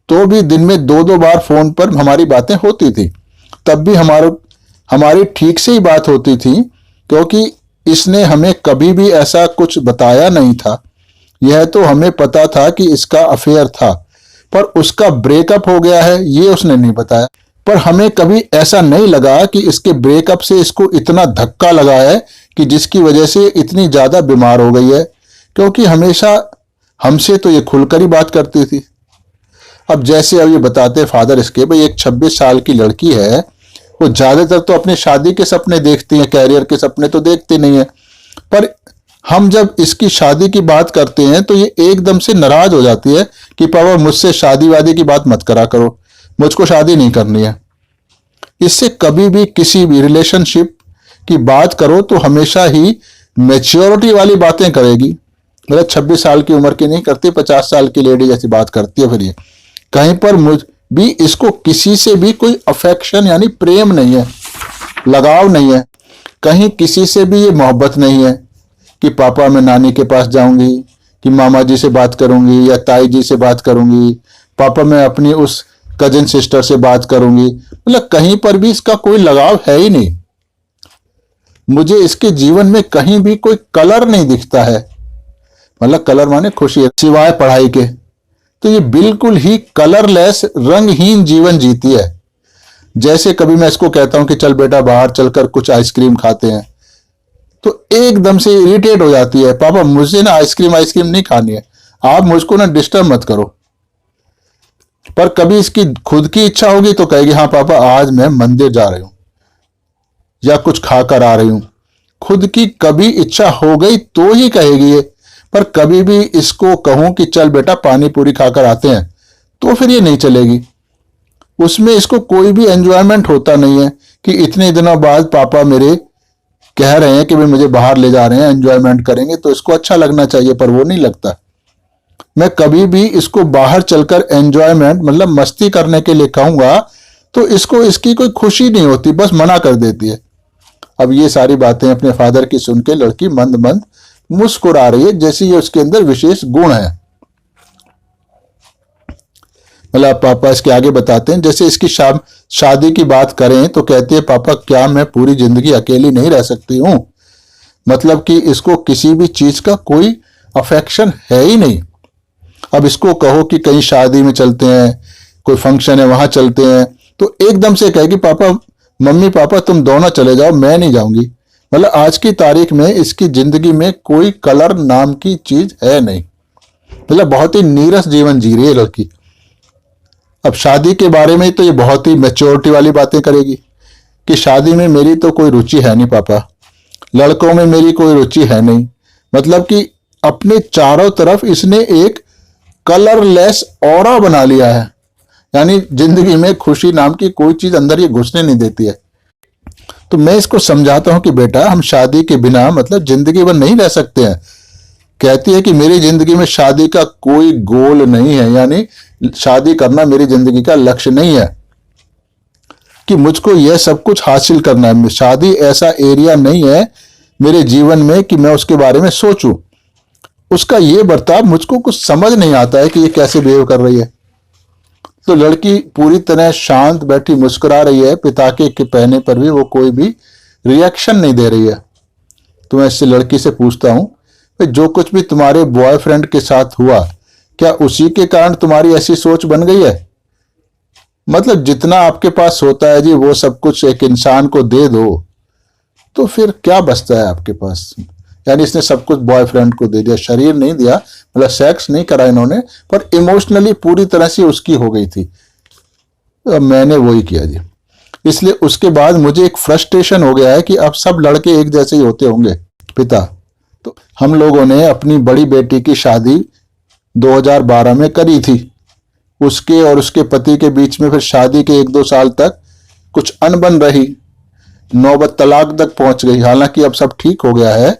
तो भी दिन में 2-2 बार फोन पर हमारी बातें होती थी, तब भी हमारी ठीक से ही बात होती थी, क्योंकि इसने हमें कभी भी ऐसा कुछ बताया नहीं था। यह तो हमें पता था कि इसका अफेयर था, पर उसका ब्रेकअप हो गया है ये उसने नहीं बताया। पर हमें कभी ऐसा नहीं लगा कि इसके ब्रेकअप से इसको इतना धक्का लगा है कि जिसकी वजह से इतनी ज्यादा बीमार हो गई है, क्योंकि हमेशा हमसे तो ये खुलकर ही बात करती थी। अब जैसे अब ये बताते फादर इसके, भाई एक 26 साल की लड़की है, वो ज्यादातर तो अपनी शादी के सपने देखती है, कैरियर के सपने तो देखती नहीं है। पर हम जब इसकी शादी की बात करते हैं तो ये एकदम से नाराज हो जाती है कि पापा मुझसे शादी वादी की बात मत करा करो, मुझको शादी नहीं करनी है। इससे कभी भी किसी भी रिलेशनशिप की बात करो तो हमेशा ही मैच्योरिटी वाली बातें करेगी। मतलब 26 साल की उम्र की नहीं करती, 50 साल की लेडी जैसी बात करती है। फिर ये कहीं पर मुझ भी इसको किसी से भी कोई अफेक्शन यानी प्रेम नहीं है, लगाव नहीं है, कहीं किसी से भी ये मोहब्बत नहीं है कि पापा मैं नानी के पास जाऊंगी, कि मामा जी से बात करूंगी या ताई जी से बात करूंगी, पापा मैं अपनी उस कजिन सिस्टर से बात करूंगी। मतलब कहीं पर भी इसका कोई लगाव है ही नहीं। मुझे इसके जीवन में कहीं भी कोई कलर नहीं दिखता है। मतलब कलर माने खुशी है, सिवाय पढ़ाई के। तो ये बिल्कुल ही कलरलेस, रंगहीन जीवन जीती है। जैसे कभी मैं इसको कहता हूं कि चल बेटा बाहर चलकर कुछ आइसक्रीम खाते हैं, तो एकदम से इरिटेट हो जाती है, पापा मुझे ना आइसक्रीम नहीं खानी है, आप मुझको ना डिस्टर्ब मत करो। पर कभी इसकी खुद की इच्छा होगी तो कहेगी हाँ पापा आज मैं मंदिर जा रही हूं या कुछ खाकर आ रही हूं। खुद की कभी इच्छा हो गई तो ही कहेगी ये। पर कभी भी इसको कहूं कि चल बेटा पानी पूरी खाकर आते हैं तो फिर ये नहीं चलेगी। उसमें इसको कोई भी एंजॉयमेंट होता नहीं है कि इतने दिनों बाद पापा मेरे कह रहे हैं कि भाई मुझे बाहर ले जा रहे हैं, एंजॉयमेंट करेंगे, तो इसको अच्छा लगना चाहिए, पर वो नहीं लगता। मैं कभी भी इसको बाहर चलकर एंजॉयमेंट मतलब मस्ती करने के लिए कहूंगा तो इसको इसकी कोई खुशी नहीं होती, बस मना कर देती है। अब ये सारी बातें अपने फादर की सुन के लड़की मंद मंद मुस्कुरा रही है, जैसे ये उसके अंदर विशेष गुण है। मतलब पापा इसके आगे बताते हैं, जैसे इसकी शादी की बात करें तो कहती है पापा क्या मैं पूरी जिंदगी अकेली नहीं रह सकती हूं। मतलब कि इसको किसी भी चीज का कोई अफेक्शन है ही नहीं। अब इसको कहो कि कहीं शादी में चलते हैं, कोई फंक्शन है वहां चलते हैं, तो एकदम से कहेगी पापा मम्मी पापा तुम दोनों चले जाओ, मैं नहीं जाऊंगी। मतलब आज की तारीख में इसकी जिंदगी में कोई कलर नाम की चीज है नहीं। मतलब बहुत ही नीरस जीवन जी रही है लड़की। अब शादी के बारे में तो ये बहुत ही मैच्योरिटी वाली बातें करेगी कि शादी में मेरी तो कोई रुचि है नहीं पापा, लड़कों में मेरी कोई रुचि है नहीं। मतलब कि अपने चारों तरफ इसने एक कलरलेस ऑरा बना लिया है, यानी जिंदगी में खुशी नाम की कोई चीज अंदर ये घुसने नहीं देती है। तो मैं इसको समझाता हूं कि बेटा हम शादी के बिना मतलब जिंदगी भर नहीं रह सकते हैं। कहती है कि मेरी जिंदगी में शादी का कोई गोल नहीं है, यानी शादी करना मेरी जिंदगी का लक्ष्य नहीं है कि मुझको यह सब कुछ हासिल करना है। शादी ऐसा एरिया नहीं है मेरे जीवन में कि मैं उसके बारे में सोचूं। उसका ये बर्ताव मुझको कुछ समझ नहीं आता है कि ये कैसे बिहेव कर रही है। तो लड़की पूरी तरह शांत बैठी मुस्कुरा रही है, पिता के कहने पर भी वो कोई भी रिएक्शन नहीं दे रही है। तो मैं इससे लड़की से पूछता हूं, जो कुछ भी तुम्हारे बॉयफ्रेंड के साथ हुआ, क्या उसी के कारण तुम्हारी ऐसी सोच बन गई है? मतलब जितना आपके पास होता है जी, वो सब कुछ एक इंसान को दे दो तो फिर क्या बचता है आपके पास? यानी इसने सब कुछ बॉयफ्रेंड को दे दिया, शरीर नहीं दिया, मतलब सेक्स नहीं करा इन्होंने, पर इमोशनली पूरी तरह से उसकी हो गई थी। तो मैंने वही किया जी। इसलिए उसके बाद मुझे एक फ्रस्ट्रेशन हो गया है कि अब सब लड़के एक जैसे ही होते होंगे। पिता, तो हम लोगों ने अपनी बड़ी बेटी की शादी 2012 में करी थी। उसके और उसके पति के बीच में फिर शादी के 1-2 साल तक कुछ अनबन रही, नौबत तलाक तक पहुंच गई। हालांकि अब सब ठीक हो गया है।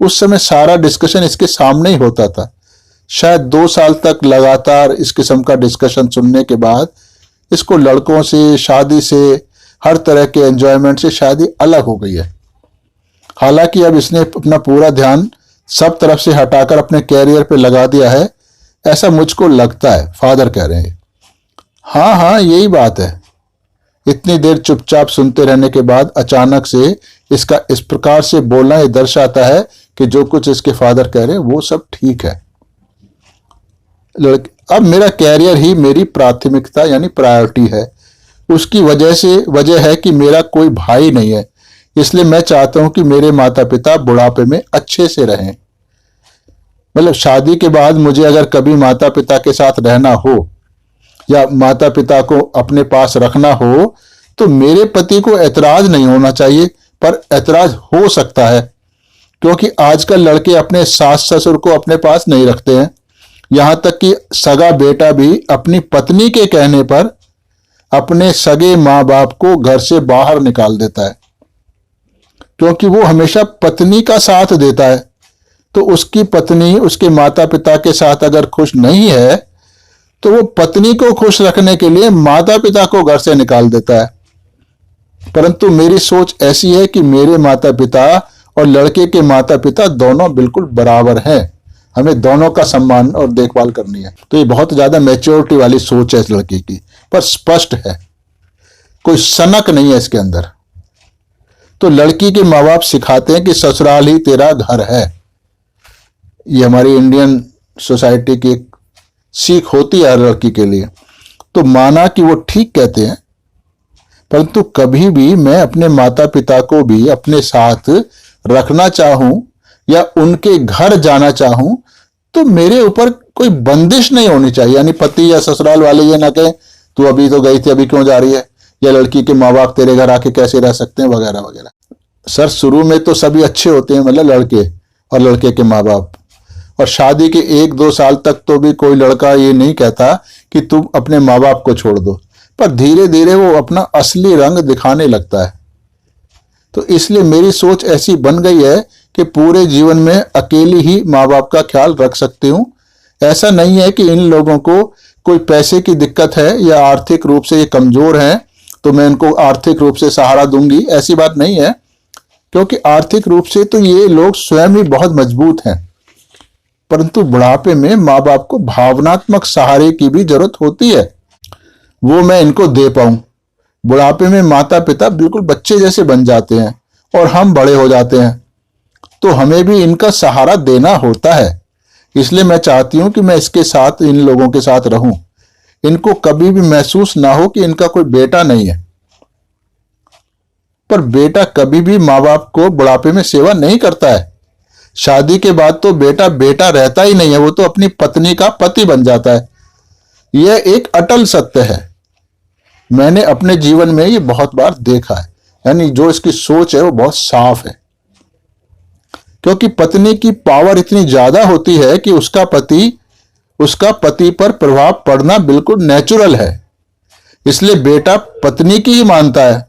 उस समय सारा डिस्कशन इसके सामने ही होता था। शायद 2 साल तक लगातार इस किस्म का डिस्कशन सुनने के बाद इसको लड़कों से, शादी से, हर तरह के एंजॉयमेंट से शादी अलग हो गई है। हालांकि अब इसने अपना पूरा ध्यान सब तरफ से हटाकर अपने कैरियर पे लगा दिया है, ऐसा मुझको लगता है। फादर कह रहे हैं। हाँ हाँ, यही बात है। इतनी देर चुपचाप सुनते रहने के बाद अचानक से इसका इस प्रकार से बोलना ये दर्शाता है कि जो कुछ इसके फादर कह रहे हैं वो सब ठीक है। अब मेरा कैरियर ही मेरी प्राथमिकता यानी प्रायोरिटी है। उसकी वजह है कि मेरा कोई भाई नहीं है, इसलिए मैं चाहता हूं कि मेरे माता पिता बुढ़ापे में अच्छे से रहें। मतलब शादी के बाद मुझे अगर कभी माता पिता के साथ रहना हो या माता पिता को अपने पास रखना हो तो मेरे पति को ऐतराज नहीं होना चाहिए, पर ऐतराज हो सकता है, क्योंकि आजकल लड़के अपने सास ससुर को अपने पास नहीं रखते हैं। यहां तक कि सगा बेटा भी अपनी पत्नी के कहने पर अपने सगे माँ बाप को घर से बाहर निकाल देता है, क्योंकि वो हमेशा पत्नी का साथ देता है। तो उसकी पत्नी उसके माता पिता के साथ अगर खुश नहीं है तो वो पत्नी को खुश रखने के लिए माता पिता को घर से निकाल देता है। परंतु मेरी सोच ऐसी है कि मेरे माता पिता और लड़के के माता पिता दोनों बिल्कुल बराबर हैं। हमें दोनों का सम्मान और देखभाल करनी है। तो ये बहुत ज्यादा मैच्योरिटी वाली सोच है इस लड़के की, पर स्पष्ट है, कोई सनक नहीं है इसके अंदर। तो लड़की के माँ बाप सिखाते हैं कि ससुराल ही तेरा घर है। ये हमारी इंडियन सोसाइटी की एक सीख होती है हर लड़की के लिए। तो माना कि वो ठीक कहते हैं, परंतु कभी भी मैं अपने माता पिता को भी अपने साथ रखना चाहूं या उनके घर जाना चाहूं तो मेरे ऊपर कोई बंदिश नहीं होनी चाहिए। यानी पति या ससुराल वाले ये ना कहें तू अभी तो गई थी, अभी क्यों जा रही है, या लड़की के माँ बाप तेरे घर आके कैसे रह सकते हैं, वगैरह वगैरह। सर, शुरू में तो सभी अच्छे होते हैं, मतलब लड़के और लड़के के माँ बाप, और शादी के 1-2 साल तक तो भी कोई लड़का ये नहीं कहता कि तुम अपने माँ बाप को छोड़ दो, पर धीरे धीरे वो अपना असली रंग दिखाने लगता है। तो इसलिए मेरी सोच ऐसी बन गई है कि पूरे जीवन में अकेली ही माँ बाप का ख्याल रख सकती हूँ। ऐसा नहीं है कि इन लोगों को कोई पैसे की दिक्कत है या आर्थिक रूप से ये कमजोर हैं तो मैं इनको आर्थिक रूप से सहारा दूंगी, ऐसी बात नहीं है। क्योंकि आर्थिक रूप से तो ये लोग स्वयं ही बहुत मजबूत हैं, परंतु बुढ़ापे में माँ बाप को भावनात्मक सहारे की भी जरूरत होती है, वो मैं इनको दे पाऊं। बुढ़ापे में माता पिता बिल्कुल बच्चे जैसे बन जाते हैं और हम बड़े हो जाते हैं, तो हमें भी इनका सहारा देना होता है। इसलिए मैं चाहती हूं कि मैं इसके साथ, इन लोगों के साथ रहूं। इनको कभी भी महसूस ना हो कि इनका कोई बेटा नहीं है। पर बेटा कभी भी माँ बाप को बुढ़ापे में सेवा नहीं करता है। शादी के बाद तो बेटा बेटा रहता ही नहीं है, वो तो अपनी पत्नी का पति बन जाता है। यह एक अटल सत्य है, मैंने अपने जीवन में ये बहुत बार देखा है। यानी जो इसकी सोच है वो बहुत साफ है, क्योंकि पत्नी की पावर इतनी ज्यादा होती है कि उसका पति पर प्रभाव पड़ना बिल्कुल नेचुरल है। इसलिए बेटा पत्नी की ही मानता है।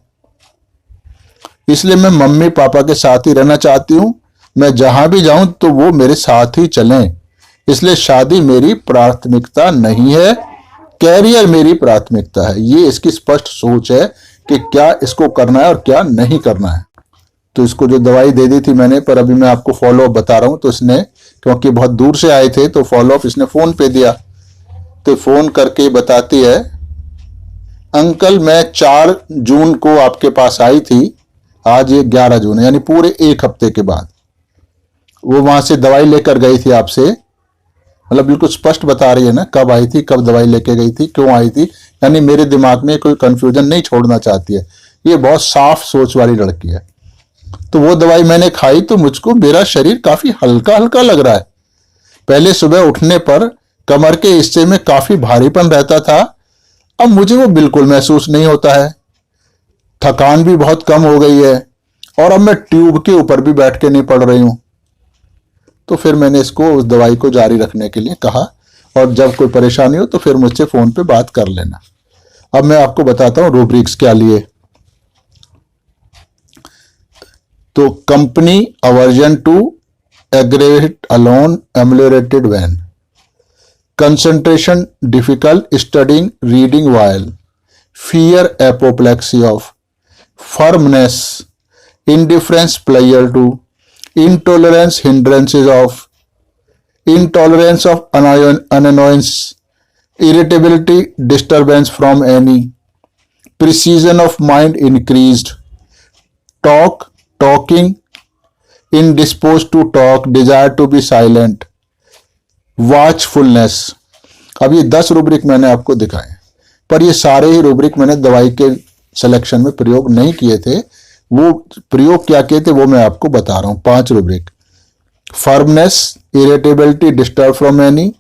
इसलिए मैं मम्मी पापा के साथ ही रहना चाहती हूं। मैं जहां भी जाऊं तो वो मेरे साथ ही चलें। इसलिए शादी मेरी प्राथमिकता नहीं है, कैरियर मेरी प्राथमिकता है। ये इसकी स्पष्ट सोच है कि क्या इसको करना है और क्या नहीं करना है। तो इसको जो दवाई दे दी थी मैंने, पर अभी मैं आपको फॉलो अप बता रहा हूं। तो इसने क्योंकि बहुत दूर से आए थे तो फॉलो अप इसने फ़ोन पे दिया। तो फ़ोन करके बताती है, अंकल मैं 4 जून को आपके पास आई थी, आज ये 11 जून है, यानी पूरे 1 हफ्ते के बाद वो वहां से दवाई लेकर गई थी आपसे। मतलब बिल्कुल स्पष्ट बता रही है ना, कब आई थी, कब दवाई लेके गई थी, क्यों आई थी, यानी मेरे दिमाग में कोई कंफ्यूजन नहीं छोड़ना चाहती है। ये बहुत साफ सोच वाली लड़की है। तो वो दवाई मैंने खाई तो मुझको मेरा शरीर काफी हल्का हल्का लग रहा है। पहले सुबह उठने पर कमर के हिस्से में काफी भारीपन रहता था, अब मुझे वो बिल्कुल महसूस नहीं होता है। थकान भी बहुत कम हो गई है और अब मैं ट्यूब के ऊपर भी बैठ के नहीं पड़ रही हूं। तो फिर मैंने इसको उस दवाई को जारी रखने के लिए कहा, और जब कोई परेशानी हो तो फिर मुझसे फोन पे बात कर लेना। अब मैं आपको बताता हूं रूब्रिक्स क्या लिए। तो company aversion to aggravate alone emulated when, concentration difficult studying reading while, fear apoplexy of, firmness, indifference player to, intolerance hindrances of, intolerance of annoyance, irritability disturbance from any, precision of mind increased, talking, indisposed to talk, desire to be silent, watchfulness। अब ये 10 rubric मैंने आपको दिखाए, पर ये सारे ही rubric मैंने दवाई के सिलेक्शन में प्रयोग नहीं किए थे। वो प्रयोग क्या किए थे वो मैं आपको बता रहा हूं। 5 rubric: firmness, irritability disturb from any,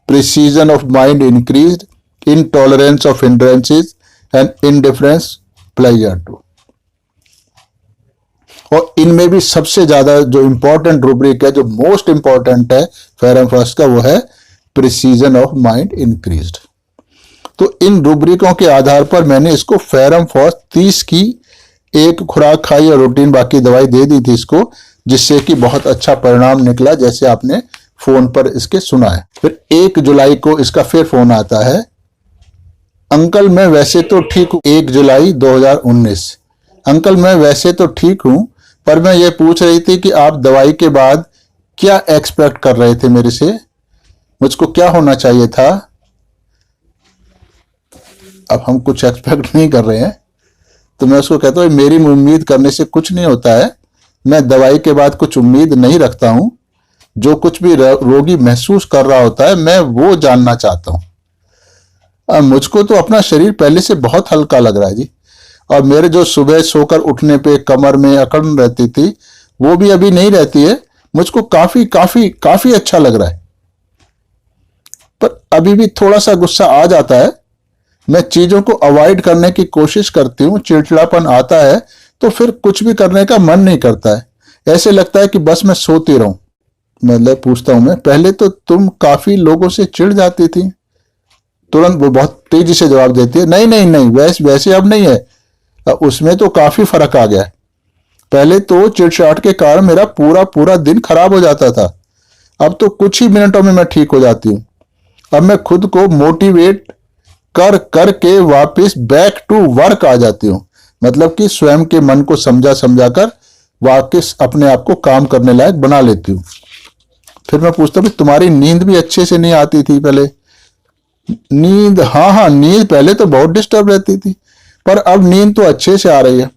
precision of mind increased, intolerance of hindrances and indifference pleasure to. और इनमें भी सबसे ज्यादा जो इंपॉर्टेंट रूब्रिक है, जो मोस्ट इंपॉर्टेंट है फेरम फर्स्ट का, वो है प्रिसीजन ऑफ माइंड इंक्रीज्ड। तो इन रूब्रिकों के आधार पर मैंने इसको फेरम फर्स्ट 30 की एक खुराक खाई और रूटीन बाकी दवाई दे दी थी इसको, जिससे कि बहुत अच्छा परिणाम निकला, जैसे आपने फोन पर इसके सुना है। फिर 1 जुलाई को इसका फिर फोन आता है, अंकल मैं वैसे तो ठीक हूं। 1 जुलाई 2019, अंकल मैं वैसे तो ठीक हूं, पर मैं ये पूछ रही थी कि आप दवाई के बाद क्या एक्सपेक्ट कर रहे थे मेरे से, मुझको क्या होना चाहिए था। अब हम कुछ एक्सपेक्ट नहीं कर रहे हैं, तो मैं उसको कहता हूं मेरी उम्मीद करने से कुछ नहीं होता है, मैं दवाई के बाद कुछ उम्मीद नहीं रखता हूं, जो कुछ भी रोगी महसूस कर रहा होता है मैं वो जानना चाहता हूं। अब मुझको तो अपना शरीर पहले से बहुत हल्का लग रहा है जी, और मेरे जो सुबह सोकर उठने पे कमर में अकड़ रहती थी वो भी अभी नहीं रहती है, मुझको काफी काफी काफी अच्छा लग रहा है। पर अभी भी थोड़ा सा गुस्सा आ जाता है, मैं चीजों को अवॉइड करने की कोशिश करती हूँ, चिड़चिड़ापन आता है तो फिर कुछ भी करने का मन नहीं करता है, ऐसे लगता है कि बस मैं सोती रहूं। मतलब पूछता हूं मैं, पहले तो तुम काफी लोगों से चिढ़ जाती थी। तुरंत वो बहुत तेजी से जवाब देती है, नहीं नहीं नहीं, वैसे अब नहीं है, उसमें तो काफी फर्क आ गया है। पहले तो चिड़चिड़ाहट के कारण मेरा पूरा दिन खराब हो जाता था, अब तो कुछ ही मिनटों में मैं ठीक हो जाती हूँ। अब मैं खुद को मोटिवेट कर कर के वापस बैक टू वर्क आ जाती हूँ, मतलब कि स्वयं के मन को समझा कर वापस अपने आप को काम करने लायक बना लेती हूँ। फिर मैं पूछता हूँ तुम्हारी नींद भी अच्छे से नहीं आती थी पहले। नींद, हाँ, नींद पहले तो बहुत डिस्टर्ब रहती थी, पर अब नींद तो अच्छे से आ रही है।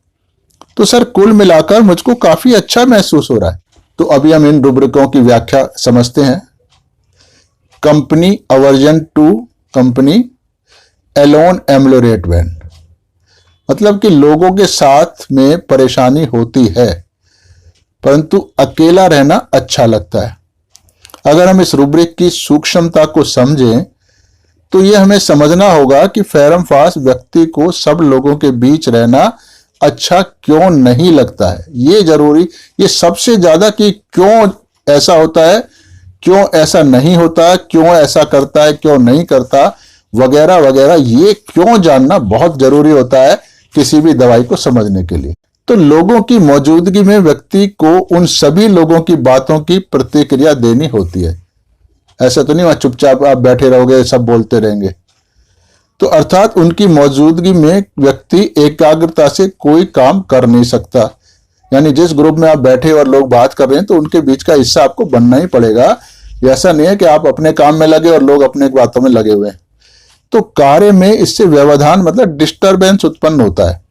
तो सर कुल मिलाकर मुझको काफी अच्छा महसूस हो रहा है। तो अभी हम इन रूब्रिकों की व्याख्या समझते हैं। Company aversion to company alone emulate when, मतलब कि लोगों के साथ में परेशानी होती है परंतु अकेला रहना अच्छा लगता है। अगर हम इस रूब्रिक की सूक्ष्मता को समझें तो यह हमें समझना होगा कि फेरम फास्ट व्यक्ति को सब लोगों के बीच रहना अच्छा क्यों नहीं लगता है। ये सबसे ज्यादा कि क्यों ऐसा होता है, क्यों ऐसा नहीं होता, क्यों ऐसा करता है, क्यों नहीं करता, वगैरह वगैरह, ये क्यों जानना बहुत जरूरी होता है किसी भी दवाई को समझने के लिए। तो लोगों की मौजूदगी में व्यक्ति को उन सभी लोगों की बातों की प्रतिक्रिया देनी होती है। ऐसा तो नहीं वहां चुपचाप आप बैठे रहोगे सब बोलते रहेंगे। तो अर्थात उनकी मौजूदगी में व्यक्ति एकाग्रता से कोई काम कर नहीं सकता। यानी जिस ग्रुप में आप बैठे और लोग बात कर रहे हैं तो उनके बीच का हिस्सा आपको बनना ही पड़ेगा, ऐसा नहीं है कि आप अपने काम में लगे और लोग अपने बातों में लगे हुए हैं। तो कार्य में इससे व्यवधान मतलब डिस्टरबेंस उत्पन्न होता है।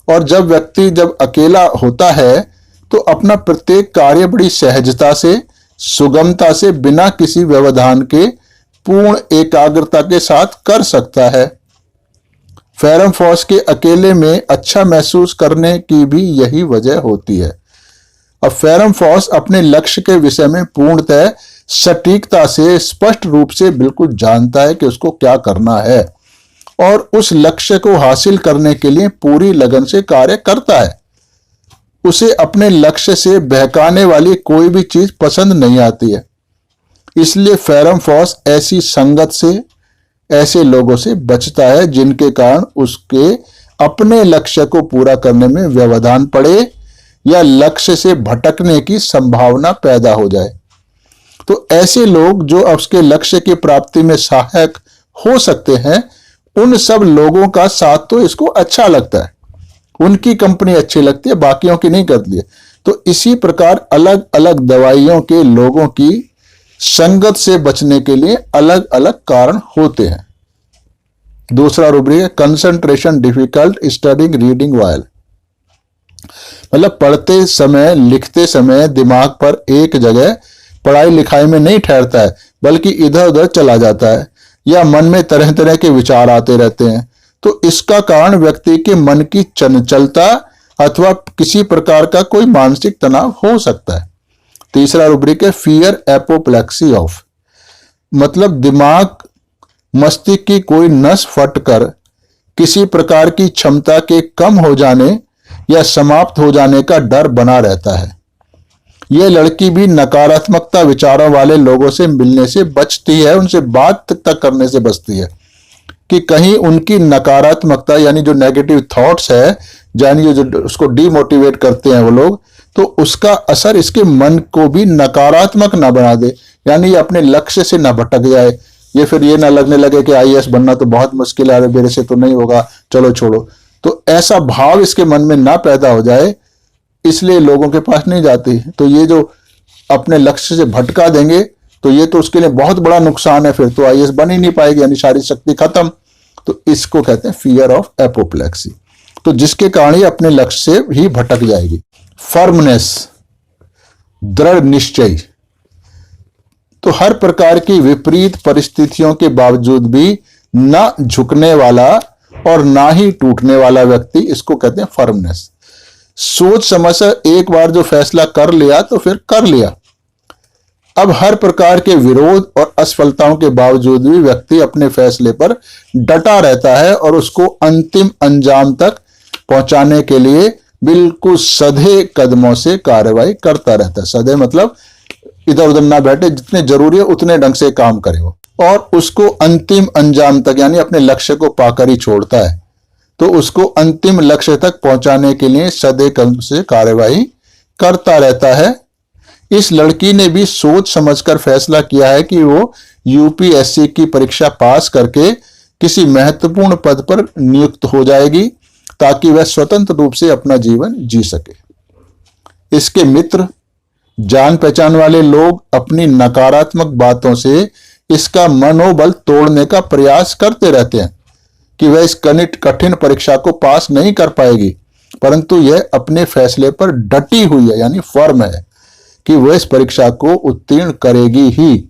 और जब व्यक्ति जब अकेला होता है तो अपना प्रत्येक कार्य बड़ी सहजता से, सुगमता से, बिना किसी व्यवधान के पूर्ण एकाग्रता के साथ कर सकता है। फेरम फॉस के अकेले में अच्छा महसूस करने की भी यही वजह होती है। अब फेरम फॉस अपने लक्ष्य के विषय में पूर्णतः सटीकता से, स्पष्ट रूप से बिल्कुल जानता है कि उसको क्या करना है और उस लक्ष्य को हासिल करने के लिए पूरी लगन से कार्य करता है। उसे अपने लक्ष्य से बहकाने वाली कोई भी चीज पसंद नहीं आती है। इसलिए फेरम फॉस ऐसी संगत से, ऐसे लोगों से बचता है जिनके कारण उसके अपने लक्ष्य को पूरा करने में व्यवधान पड़े या लक्ष्य से भटकने की संभावना पैदा हो जाए। तो ऐसे लोग जो उसके लक्ष्य की प्राप्ति में सहायक हो सकते हैं, उन सब लोगों का साथ तो इसको अच्छा लगता है, उनकी कंपनी अच्छी लगती है, बाकियों की नहीं करती है। तो इसी प्रकार अलग अलग दवाइयों के लोगों की संगत से बचने के लिए अलग अलग कारण होते हैं। दूसरा रूब्रिक है concentration difficult studying reading while. मतलब पढ़ते समय, लिखते समय दिमाग पर एक जगह पढ़ाई लिखाई में नहीं ठहरता है, बल्कि इधर उधर चला जाता है या मन में तरह तरह के विचार आते रहते हैं। तो इसका कारण व्यक्ति के मन की चंचलता अथवा किसी प्रकार का कोई मानसिक तनाव हो सकता है। तीसरा रूब्रिक है फियर एपोप्लेक्सी ऑफ। मतलब दिमाग, मस्तिष्क की कोई नस फटकर किसी प्रकार की क्षमता के कम हो जाने या समाप्त हो जाने का डर बना रहता है। यह लड़की भी नकारात्मकता विचारों वाले लोगों से मिलने से बचती है, उनसे बात तक करने से बचती है कि कहीं उनकी नकारात्मकता यानी जो नेगेटिव थॉट्स है, यानी जो उसको डीमोटिवेट करते हैं वो लोग, तो उसका असर इसके मन को भी नकारात्मक ना बना दे, यानी ये अपने लक्ष्य से ना भटक जाए। ये फिर ये ना लगने लगे कि आईएएस बनना तो बहुत मुश्किल है, मेरे से तो नहीं होगा, चलो छोड़ो। तो ऐसा भाव इसके मन में ना पैदा हो जाए, इसलिए लोगों के पास नहीं जाती। तो ये जो अपने लक्ष्य से भटका देंगे तो ये तो उसके लिए बहुत बड़ा नुकसान है, फिर तो आईएएस बन ही नहीं पाएगी, यानी सारी शक्ति खत्म। तो इसको कहते हैं फियर ऑफ एपोप्लेक्सी। तो जिसके कारण ही अपने लक्ष्य से ही भटक जाएगी। फर्मनेस, दृढ़ निश्चय। तो हर प्रकार की विपरीत परिस्थितियों के बावजूद भी ना झुकने वाला और ना ही टूटने वाला व्यक्ति, इसको कहते हैं फर्मनेस। सोच समझ कर एक बार जो फैसला कर लिया तो फिर कर लिया। अब हर प्रकार के विरोध और असफलताओं के बावजूद भी व्यक्ति अपने फैसले पर डटा रहता है और उसको अंतिम अंजाम तक पहुंचाने के लिए बिल्कुल सधे कदमों से कार्रवाई करता रहता है। सधे मतलब इधर उधर ना बैठे, जितने जरूरी है उतने ढंग से काम करे वो, और उसको अंतिम अंजाम तक यानी अपने लक्ष्य को पाकर ही छोड़ता है। तो उसको अंतिम लक्ष्य तक पहुंचाने के लिए सधे कदम से कार्रवाई करता रहता है। इस लड़की ने भी सोच समझकर फैसला किया है कि वो यूपीएससी की परीक्षा पास करके किसी महत्वपूर्ण पद पर नियुक्त हो जाएगी ताकि वह स्वतंत्र रूप से अपना जीवन जी सके। इसके मित्र, जान पहचान वाले लोग अपनी नकारात्मक बातों से इसका मनोबल तोड़ने का प्रयास करते रहते हैं कि वह इस कठिन परीक्षा को पास नहीं कर पाएगी, परंतु यह अपने फैसले पर डटी हुई है, यानी फर्म है कि वह इस परीक्षा को उत्तीर्ण करेगी ही।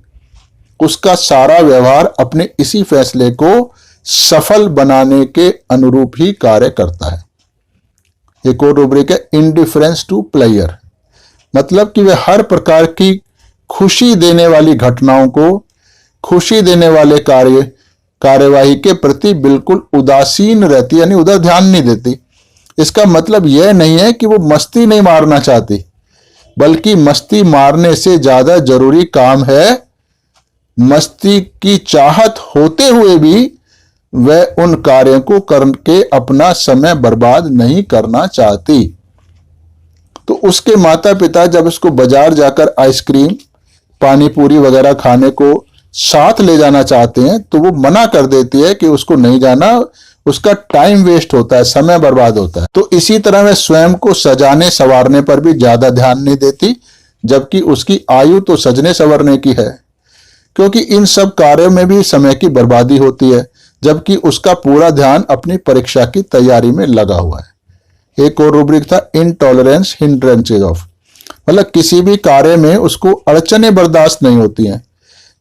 उसका सारा व्यवहार अपने इसी फैसले को सफल बनाने के अनुरूप ही कार्य करता है। एक और रूब्रिक है इंडिफरेंस टू प्लेयर। मतलब कि वह हर प्रकार की खुशी देने वाली घटनाओं को, खुशी देने वाले कार्यवाही के प्रति बिल्कुल उदासीन रहती, यानी उधर ध्यान नहीं देती। इसका मतलब यह नहीं है कि वो मस्ती नहीं मारना चाहती, बल्कि मस्ती मारने से ज्यादा जरूरी काम है मस्ती की चाहत होते हुए भी वह उन कार्यों को करके अपना समय बर्बाद नहीं करना चाहती। तो उसके माता पिता जब उसको बाजार जाकर आइसक्रीम, पानी पूरी वगैरह खाने को साथ ले जाना चाहते हैं तो वो मना कर देती है कि उसको नहीं जाना, उसका टाइम वेस्ट होता है, समय बर्बाद होता है। तो इसी तरह वह स्वयं को सजाने संवारने पर भी ज्यादा ध्यान नहीं देती, जबकि उसकी आयु तो सजने संवरने की है। क्योंकि इन सब कार्यों में भी समय की बर्बादी होती है, जबकि उसका पूरा ध्यान अपनी परीक्षा की तैयारी में लगा हुआ है। एक और रूब्रिक था इनटॉलरेंस हिंड्रेंसेस ऑफ, मतलब किसी भी कार्य में उसको अड़चनें बर्दाश्त नहीं होती हैं।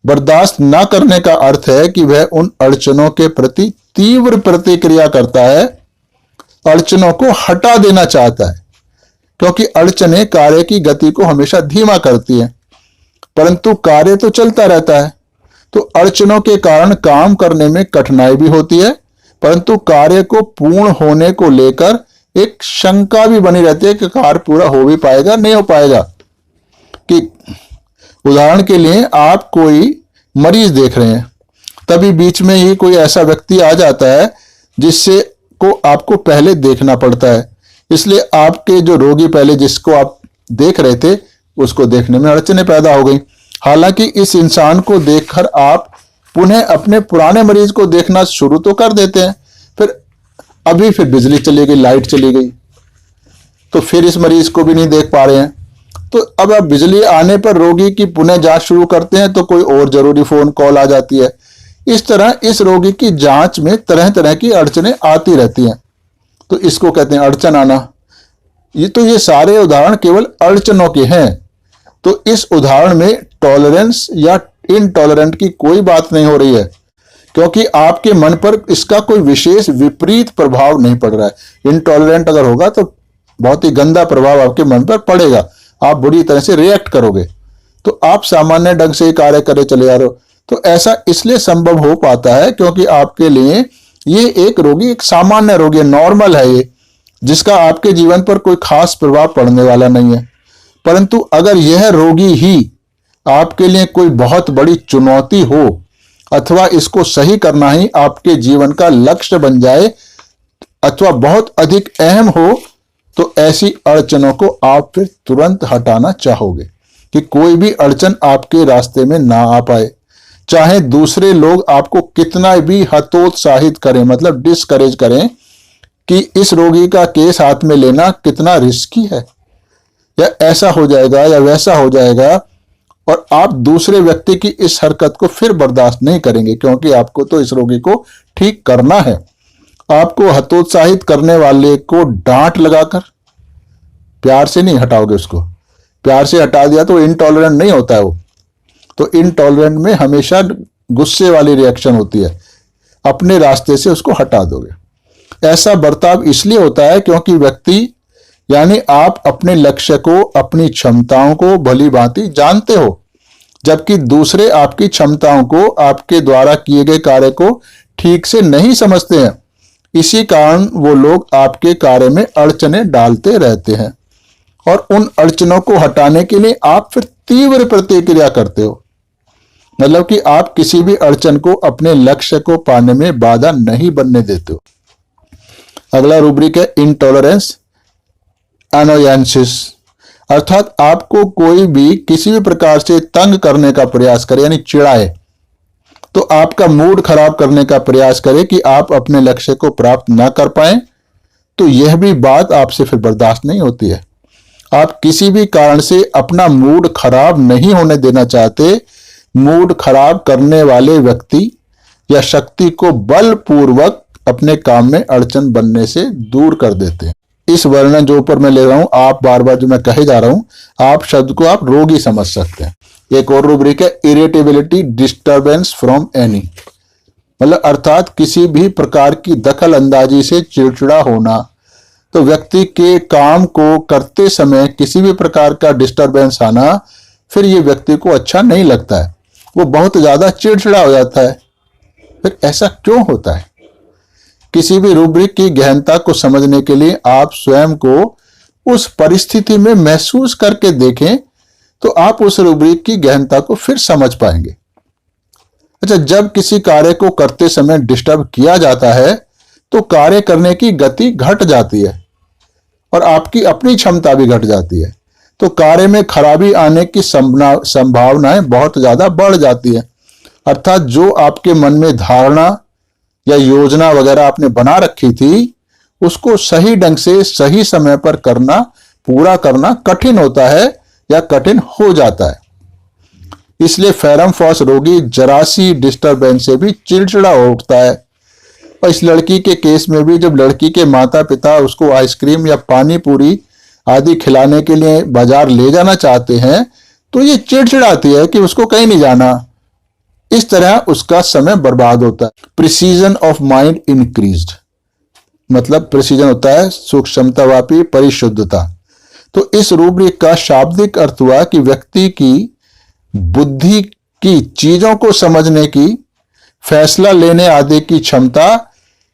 बर्दाश्त ना करने का अर्थ है कि वह उन अड़चनों के प्रति तीव्र प्रतिक्रिया करता है, अड़चनों को हटा देना चाहता है, क्योंकि अड़चनें कार्य की गति को हमेशा धीमा करती हैं, परंतु कार्य तो चलता रहता है। तो अड़चनों के कारण काम करने में कठिनाई भी होती है, परंतु कार्य को पूर्ण होने को लेकर एक शंका भी बनी रहती है कि कार्य पूरा हो भी पाएगा नहीं हो पाएगा। कि उदाहरण के लिए आप कोई मरीज देख रहे हैं, तभी बीच में ही कोई ऐसा व्यक्ति आ जाता है जिससे को आपको पहले देखना पड़ता है, इसलिए आपके जो रोगी पहले जिसको आप देख रहे थे उसको देखने में अड़चनें पैदा हो गई। हालांकि इस इंसान को देखकर आप पुनः अपने पुराने मरीज को देखना शुरू तो कर देते हैं, फिर बिजली चली गई, लाइट चली गई, तो फिर इस मरीज को भी नहीं देख पा रहे हैं। तो अब बिजली आने पर रोगी की पुनः जांच शुरू करते हैं तो कोई और जरूरी फोन कॉल आ जाती है। इस तरह इस रोगी की जांच में तरह तरह की अड़चनें आती रहती हैं, तो इसको कहते हैं अड़चन आना। ये सारे उदाहरण केवल अड़चनों के हैं। तो इस उदाहरण में टॉलरेंस या इनटॉलरेंट की कोई बात नहीं हो रही है, क्योंकि आपके मन पर इसका कोई विशेष विपरीत प्रभाव नहीं पड़ रहा है। इनटॉलरेंट अगर होगा तो बहुत ही गंदा प्रभाव आपके मन पर पड़ेगा, आप बुरी तरह से रिएक्ट करोगे, तो आप सामान्य ढंग से कार्य करे चले जा रहे हो। तो ऐसा इसलिए संभव हो पाता है क्योंकि आपके लिए ये एक रोगी एक सामान्य रोगी है, नॉर्मल है ये, जिसका आपके जीवन पर कोई खास प्रभाव पड़ने वाला नहीं है। परंतु अगर यह रोगी ही आपके लिए कोई बहुत बड़ी चुनौती हो अथवा इसको सही करना ही आपके जीवन का लक्ष्य बन जाए अथवा बहुत अधिक अहम हो, तो ऐसी अड़चनों को आप फिर तुरंत हटाना चाहोगे कि कोई भी अड़चन आपके रास्ते में ना आ पाए, चाहे दूसरे लोग आपको कितना भी हतोत्साहित करें, मतलब डिस्करेज करें कि इस रोगी का केस हाथ में लेना कितना रिस्की है, या ऐसा हो जाएगा या वैसा हो जाएगा, और आप दूसरे व्यक्ति की इस हरकत को फिर बर्दाश्त नहीं करेंगे, क्योंकि आपको तो इस रोगी को ठीक करना है। आपको हतोत्साहित करने वाले को डांट लगाकर प्यार से नहीं हटाओगे, उसको प्यार से हटा दिया तो इनटॉलरेंट नहीं होता है वो। तो इनटॉलरेंट में हमेशा गुस्से वाली रिएक्शन होती है, अपने रास्ते से उसको हटा दोगे। ऐसा बर्ताव इसलिए होता है क्योंकि व्यक्ति यानी आप अपने लक्ष्य को, अपनी क्षमताओं को भली भांति जानते हो, जबकि दूसरे आपकी क्षमताओं को, आपके द्वारा किए गए कार्य को ठीक से नहीं समझते हैं। इसी कारण वो लोग आपके कार्य में अड़चनें डालते रहते हैं, और उन अड़चनों को हटाने के लिए आप फिर तीव्र प्रतिक्रिया करते हो, मतलब कि आप किसी भी अड़चन को अपने लक्ष्य को पाने में बाधा नहीं बनने देते हो। अगला रूब्रिक है इनटॉलरेंस अनोयंसिस, अर्थात आपको कोई भी किसी भी प्रकार से तंग करने का प्रयास करे, यानी चिढ़ाए, तो आपका मूड खराब करने का प्रयास करे कि आप अपने लक्ष्य को प्राप्त ना कर पाए, तो यह भी बात आपसे फिर बर्दाश्त नहीं होती है। आप किसी भी कारण से अपना मूड खराब नहीं होने देना चाहते। मूड खराब करने वाले व्यक्ति या शक्ति को बलपूर्वक अपने काम में अड़चन बनने से दूर कर देते हैं। इस वर्णन जो ऊपर मैं ले रहा हूं, आप बार बार जो मैं कहे जा रहा हूं, आप शब्द को आप रोगी समझ सकते हैं। एक और रूब्रिक है इरिटेबिलिटी डिस्टर्बेंस फ्रॉम एनी, मतलब अर्थात किसी भी प्रकार की दखल अंदाजी से चिड़चिड़ा होना। तो व्यक्ति के काम को करते समय किसी भी प्रकार का डिस्टर्बेंस आना, फिर ये व्यक्ति को अच्छा नहीं लगता है, वो बहुत ज्यादा चिड़चिड़ा हो जाता है। फिर ऐसा क्यों होता है? किसी भी रूब्रिक की गहनता को समझने के लिए आप स्वयं को उस परिस्थिति में महसूस करके देखें, तो आप उस रूब्रिक की गहनता को फिर समझ पाएंगे। अच्छा, जब किसी कार्य को करते समय डिस्टर्ब किया जाता है तो कार्य करने की गति घट जाती है और आपकी अपनी क्षमता भी घट जाती है, तो कार्य में खराबी आने की संभावनाएं बहुत ज्यादा बढ़ जाती है। अर्थात जो आपके मन में धारणा या योजना वगैरह आपने बना रखी थी, उसको सही ढंग से सही समय पर करना, पूरा करना कठिन होता है या कठिन हो जाता है। इसलिए फेरम-फॉस रोगी जरा सी डिस्टरबेंस से भी चिड़चिड़ा हो उठता है। और इस लड़की के केस में भी जब लड़की के माता पिता उसको आइसक्रीम या पानी पूरी आदि खिलाने के लिए बाजार ले जाना चाहते हैं तो ये चिड़चिड़ाती है कि उसको कहीं नहीं जाना। इस तरह उसका समय बर्बाद होता है। प्रिसीजन ऑफ माइंड इंक्रीज्ड, मतलब प्रिसीजन होता है सूक्ष्मतावापी परिशुद्धता। तो इस रूब्रिक का शाब्दिक अर्थ हुआ कि व्यक्ति की बुद्धि की चीजों को समझने की, फैसला लेने आदि की क्षमता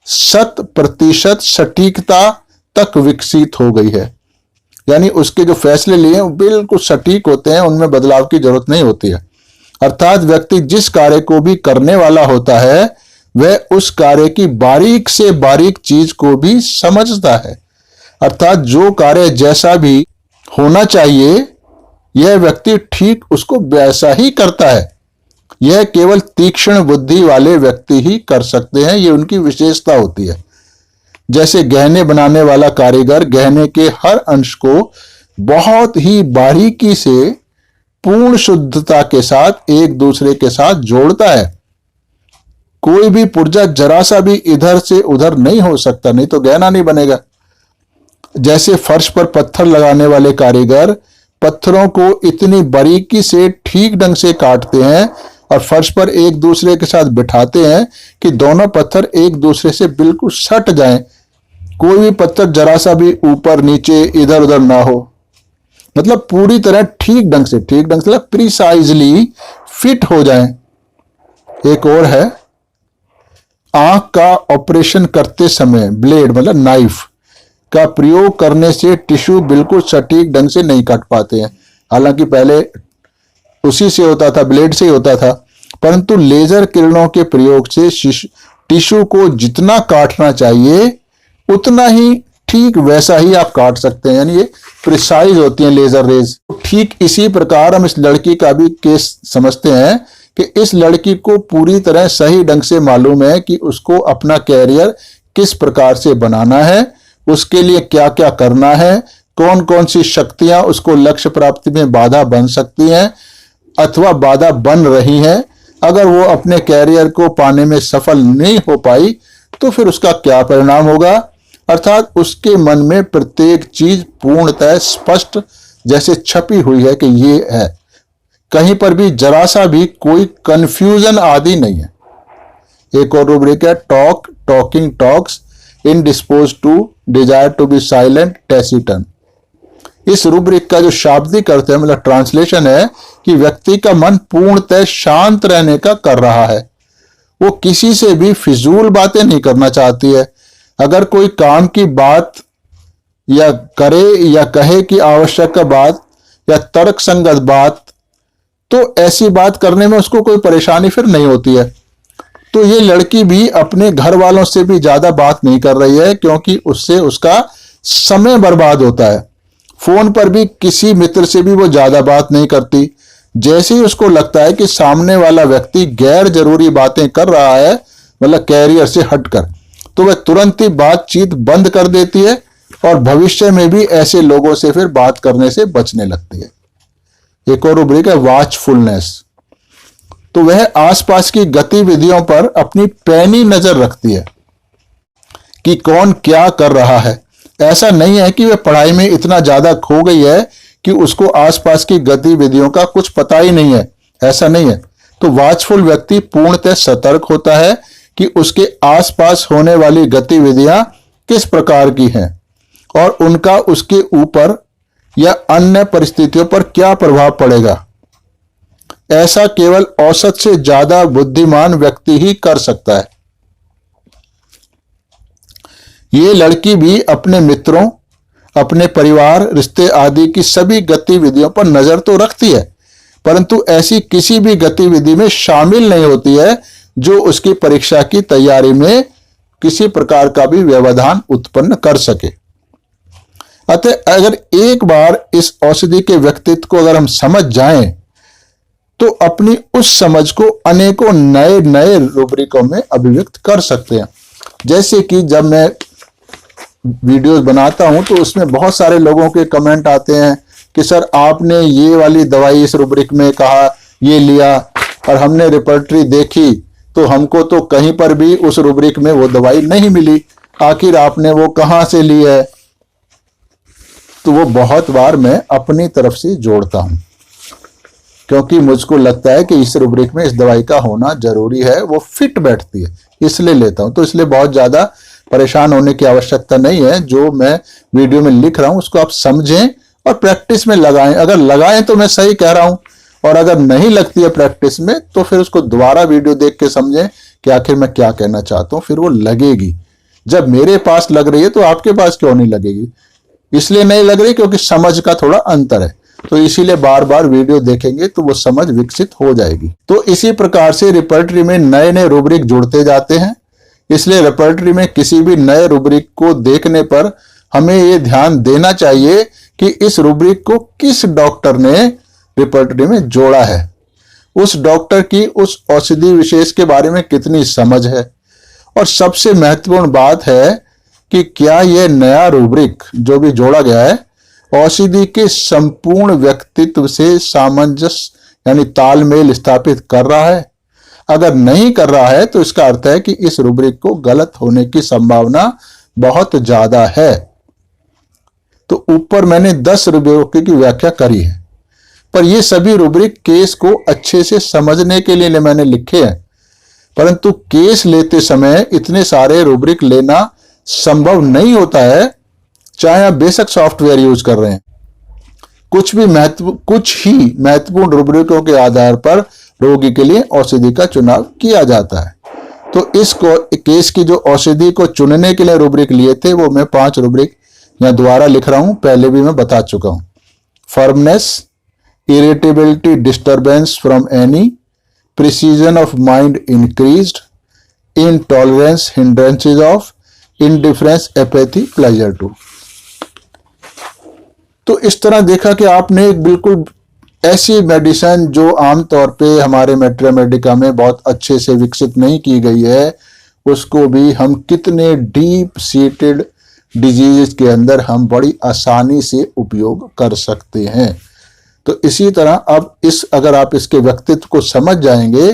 100% सटीकता तक विकसित हो गई है। यानी उसके जो फैसले लिए वो बिल्कुल सटीक होते हैं, उनमें बदलाव की जरूरत नहीं होती है। अर्थात व्यक्ति जिस कार्य को भी करने वाला होता है वह उस कार्य की बारीक से बारीक चीज को भी समझता है। अर्थात जो कार्य जैसा भी होना चाहिए यह व्यक्ति ठीक उसको वैसा ही करता है। यह केवल तीक्ष्ण बुद्धि वाले व्यक्ति ही कर सकते हैं, ये उनकी विशेषता होती है। जैसे गहने बनाने वाला कारीगर गहने के हर अंश को बहुत ही बारीकी से पूर्ण शुद्धता के साथ एक दूसरे के साथ जोड़ता है। कोई भी पुर्जा जरा सा भी इधर से उधर नहीं हो सकता, नहीं तो गहना नहीं बनेगा। जैसे फर्श पर पत्थर लगाने वाले कारीगर पत्थरों को इतनी बारीकी से ठीक ढंग से काटते हैं और फर्श पर एक दूसरे के साथ बिठाते हैं कि दोनों पत्थर एक दूसरे से बिल्कुल सट जाएं, कोई भी पत्थर जरा सा भी ऊपर नीचे इधर उधर ना हो, मतलब पूरी तरह ठीक ढंग से मतलब प्रिसाइजली फिट हो जाएं। एक और है, आंख का ऑपरेशन करते समय ब्लेड मतलब नाइफ का प्रयोग करने से टिश्यू बिल्कुल सटीक ढंग से नहीं काट पाते हैं। हालांकि पहले उसी से होता था, ब्लेड से ही होता था, परंतु लेजर किरणों के प्रयोग से टिश्यू को जितना काटना चाहिए उतना ही ठीक वैसा ही आप काट सकते हैं। यानी ये प्रिसाइज होती हैं लेजर रेज। ठीक इसी प्रकार हम इस लड़की का भी केस समझते हैं कि इस लड़की को पूरी तरह सही ढंग से मालूम है कि उसको अपना कैरियर किस प्रकार से बनाना है, उसके लिए क्या क्या करना है, कौन कौन सी शक्तियां उसको लक्ष्य प्राप्ति में बाधा बन सकती हैं अथवा बाधा बन रही हैं। अगर वो अपने कैरियर को पाने में सफल नहीं हो पाई तो फिर उसका क्या परिणाम होगा। अर्थात उसके मन में प्रत्येक चीज पूर्णतः स्पष्ट जैसे छपी हुई है कि ये है, कहीं पर भी जरा सा भी कोई कंफ्यूजन आदि नहीं है। एक और रूब्रिक है, talking talks indispose to desire to be silent taciturn. इस रूब्रिक का जो शाब्दिक अर्थ है मतलब ट्रांसलेशन है कि व्यक्ति का मन पूर्णतः शांत रहने का कर रहा है, वो किसी से भी फिजूल बातें नहीं करना चाहती है। अगर कोई काम की बात या करे या कहे कि आवश्यक बात या तर्क संगत बात, तो ऐसी बात करने में उसको कोई परेशानी फिर नहीं होती है। तो ये लड़की भी अपने घर वालों से भी ज्यादा बात नहीं कर रही है क्योंकि उससे उसका समय बर्बाद होता है। फोन पर भी किसी मित्र से भी वो ज्यादा बात नहीं करती। जैसे ही उसको लगता है कि सामने वाला व्यक्ति गैर जरूरी बातें कर रहा है मतलब कैरियर से हटकर, तो वह तुरंत ही बातचीत बंद कर देती है और भविष्य में भी ऐसे लोगों से फिर बात करने से बचने लगती है। एक और रूब्रिक है, वॉचफुलनेस। तो वह आसपास की गतिविधियों पर अपनी पैनी नजर रखती है कि कौन क्या कर रहा है। ऐसा नहीं है कि वह पढ़ाई में इतना ज्यादा खो गई है कि उसको आसपास की गतिविधियों का कुछ पता ही नहीं है, ऐसा नहीं है। तो वॉचफुल व्यक्ति पूर्णतः सतर्क होता है कि उसके आसपास होने वाली गतिविधियां किस प्रकार की हैं और उनका उसके ऊपर या अन्य परिस्थितियों पर क्या प्रभाव पड़ेगा। ऐसा केवल औसत से ज्यादा बुद्धिमान व्यक्ति ही कर सकता है। ये लड़की भी अपने मित्रों, अपने परिवार, रिश्ते आदि की सभी गतिविधियों पर नजर तो रखती है, परंतु ऐसी किसी भी गतिविधि में शामिल नहीं होती है जो उसकी परीक्षा की तैयारी में किसी प्रकार का भी व्यवधान उत्पन्न कर सके। अतः अगर एक बार इस औषधि के व्यक्तित्व को अगर हम समझ जाएं तो अपनी उस समझ को अनेकों नए नए रूब्रिकों में अभिव्यक्त कर सकते हैं। जैसे कि जब मैं वीडियोस बनाता हूं तो उसमें बहुत सारे लोगों के कमेंट आते हैं कि सर आपने ये वाली दवाई इस रूब्रिक में कहा, ये लिया और हमने रिपर्टरी देखी तो हमको तो कहीं पर भी उस रूब्रिक में वो दवाई नहीं मिली, आखिर आपने वो कहाँ से ली है? तो वो बहुत बार मैं अपनी तरफ से जोड़ता हूं, क्योंकि मुझको लगता है कि इस रूब्रिक में इस दवाई का होना जरूरी है, वो फिट बैठती है, इसलिए लेता हूं। तो इसलिए बहुत ज्यादा परेशान होने की आवश्यकता नहीं है। जो मैं वीडियो में लिख रहा हूं उसको आप समझें और प्रैक्टिस में लगाएं। अगर लगाएं तो मैं सही कह रहा हूं, और अगर नहीं लगती है प्रैक्टिस में तो फिर उसको दोबारा वीडियो देख के समझें कि आखिर मैं क्या कहना चाहता हूं, फिर वो लगेगी। जब मेरे पास लग रही है तो आपके पास क्यों नहीं लगेगी? इसलिए नहीं लग रही क्योंकि समझ का थोड़ा अंतर है। तो इसीलिए बार बार वीडियो देखेंगे तो वो समझ विकसित हो जाएगी। तो इसी प्रकार से रिपर्टरी में नए नए रूब्रिक जुड़ते जाते हैं। इसलिए रिपर्टरी में किसी भी नए रूब्रिक को देखने पर हमें ये ध्यान देना चाहिए कि इस रूब्रिक को किस डॉक्टर ने रिपर्टरी में जोड़ा है, उस डॉक्टर की उस औषधि विशेष के बारे में कितनी समझ है, और सबसे महत्वपूर्ण बात है कि क्या यह नया रूब्रिक जो भी जोड़ा गया है औषधि के संपूर्ण व्यक्तित्व से सामंजस्य यानी तालमेल स्थापित कर रहा है। अगर नहीं कर रहा है तो इसका अर्थ है कि इस रूब्रिक को गलत होने की संभावना बहुत ज्यादा है। तो ऊपर मैंने 10 रूब्रिक की व्याख्या करी है, पर ये सभी रूब्रिक केस को अच्छे से समझने के लिए मैंने लिखे हैं, परंतु केस लेते समय इतने सारे रूब्रिक लेना संभव नहीं होता है, चाहे आप बेशक सॉफ्टवेयर यूज कर रहे हैं। कुछ ही महत्वपूर्ण रूब्रिकों के आधार पर रोगी के लिए औषधि का चुनाव किया जाता है। तो इस केस की जो औषधि को चुनने के लिए रूब्रिक लिए थे वो मैं 5 रूब्रिक यहां दोबारा लिख रहा हूं, पहले भी मैं बता चुका हूं। Firmness, irritability, disturbance from any, precision of mind increased, intolerance, hindrances of, indifference, apathy, pleasure to। तो इस तरह देखा कि आपने एक बिल्कुल ऐसी मेडिसिन जो आमतौर पे हमारे मैट्रिमेडिका में बहुत अच्छे से विकसित नहीं की गई है, उसको भी हम कितने डीप सीटेड डिजीज के अंदर हम बड़ी आसानी से उपयोग कर सकते हैं। तो इसी तरह अब अगर आप इसके व्यक्तित्व को समझ जाएंगे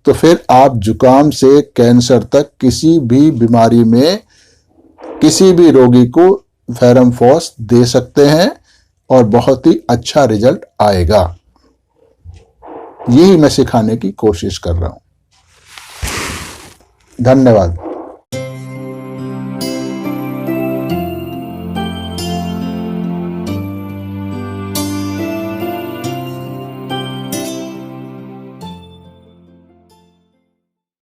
तो फिर आप जुकाम से कैंसर तक किसी भी बीमारी में किसी भी रोगी को फेरमफॉस दे सकते हैं और बहुत ही अच्छा रिजल्ट आएगा। यही मैं सिखाने की कोशिश कर रहा हूं। धन्यवाद।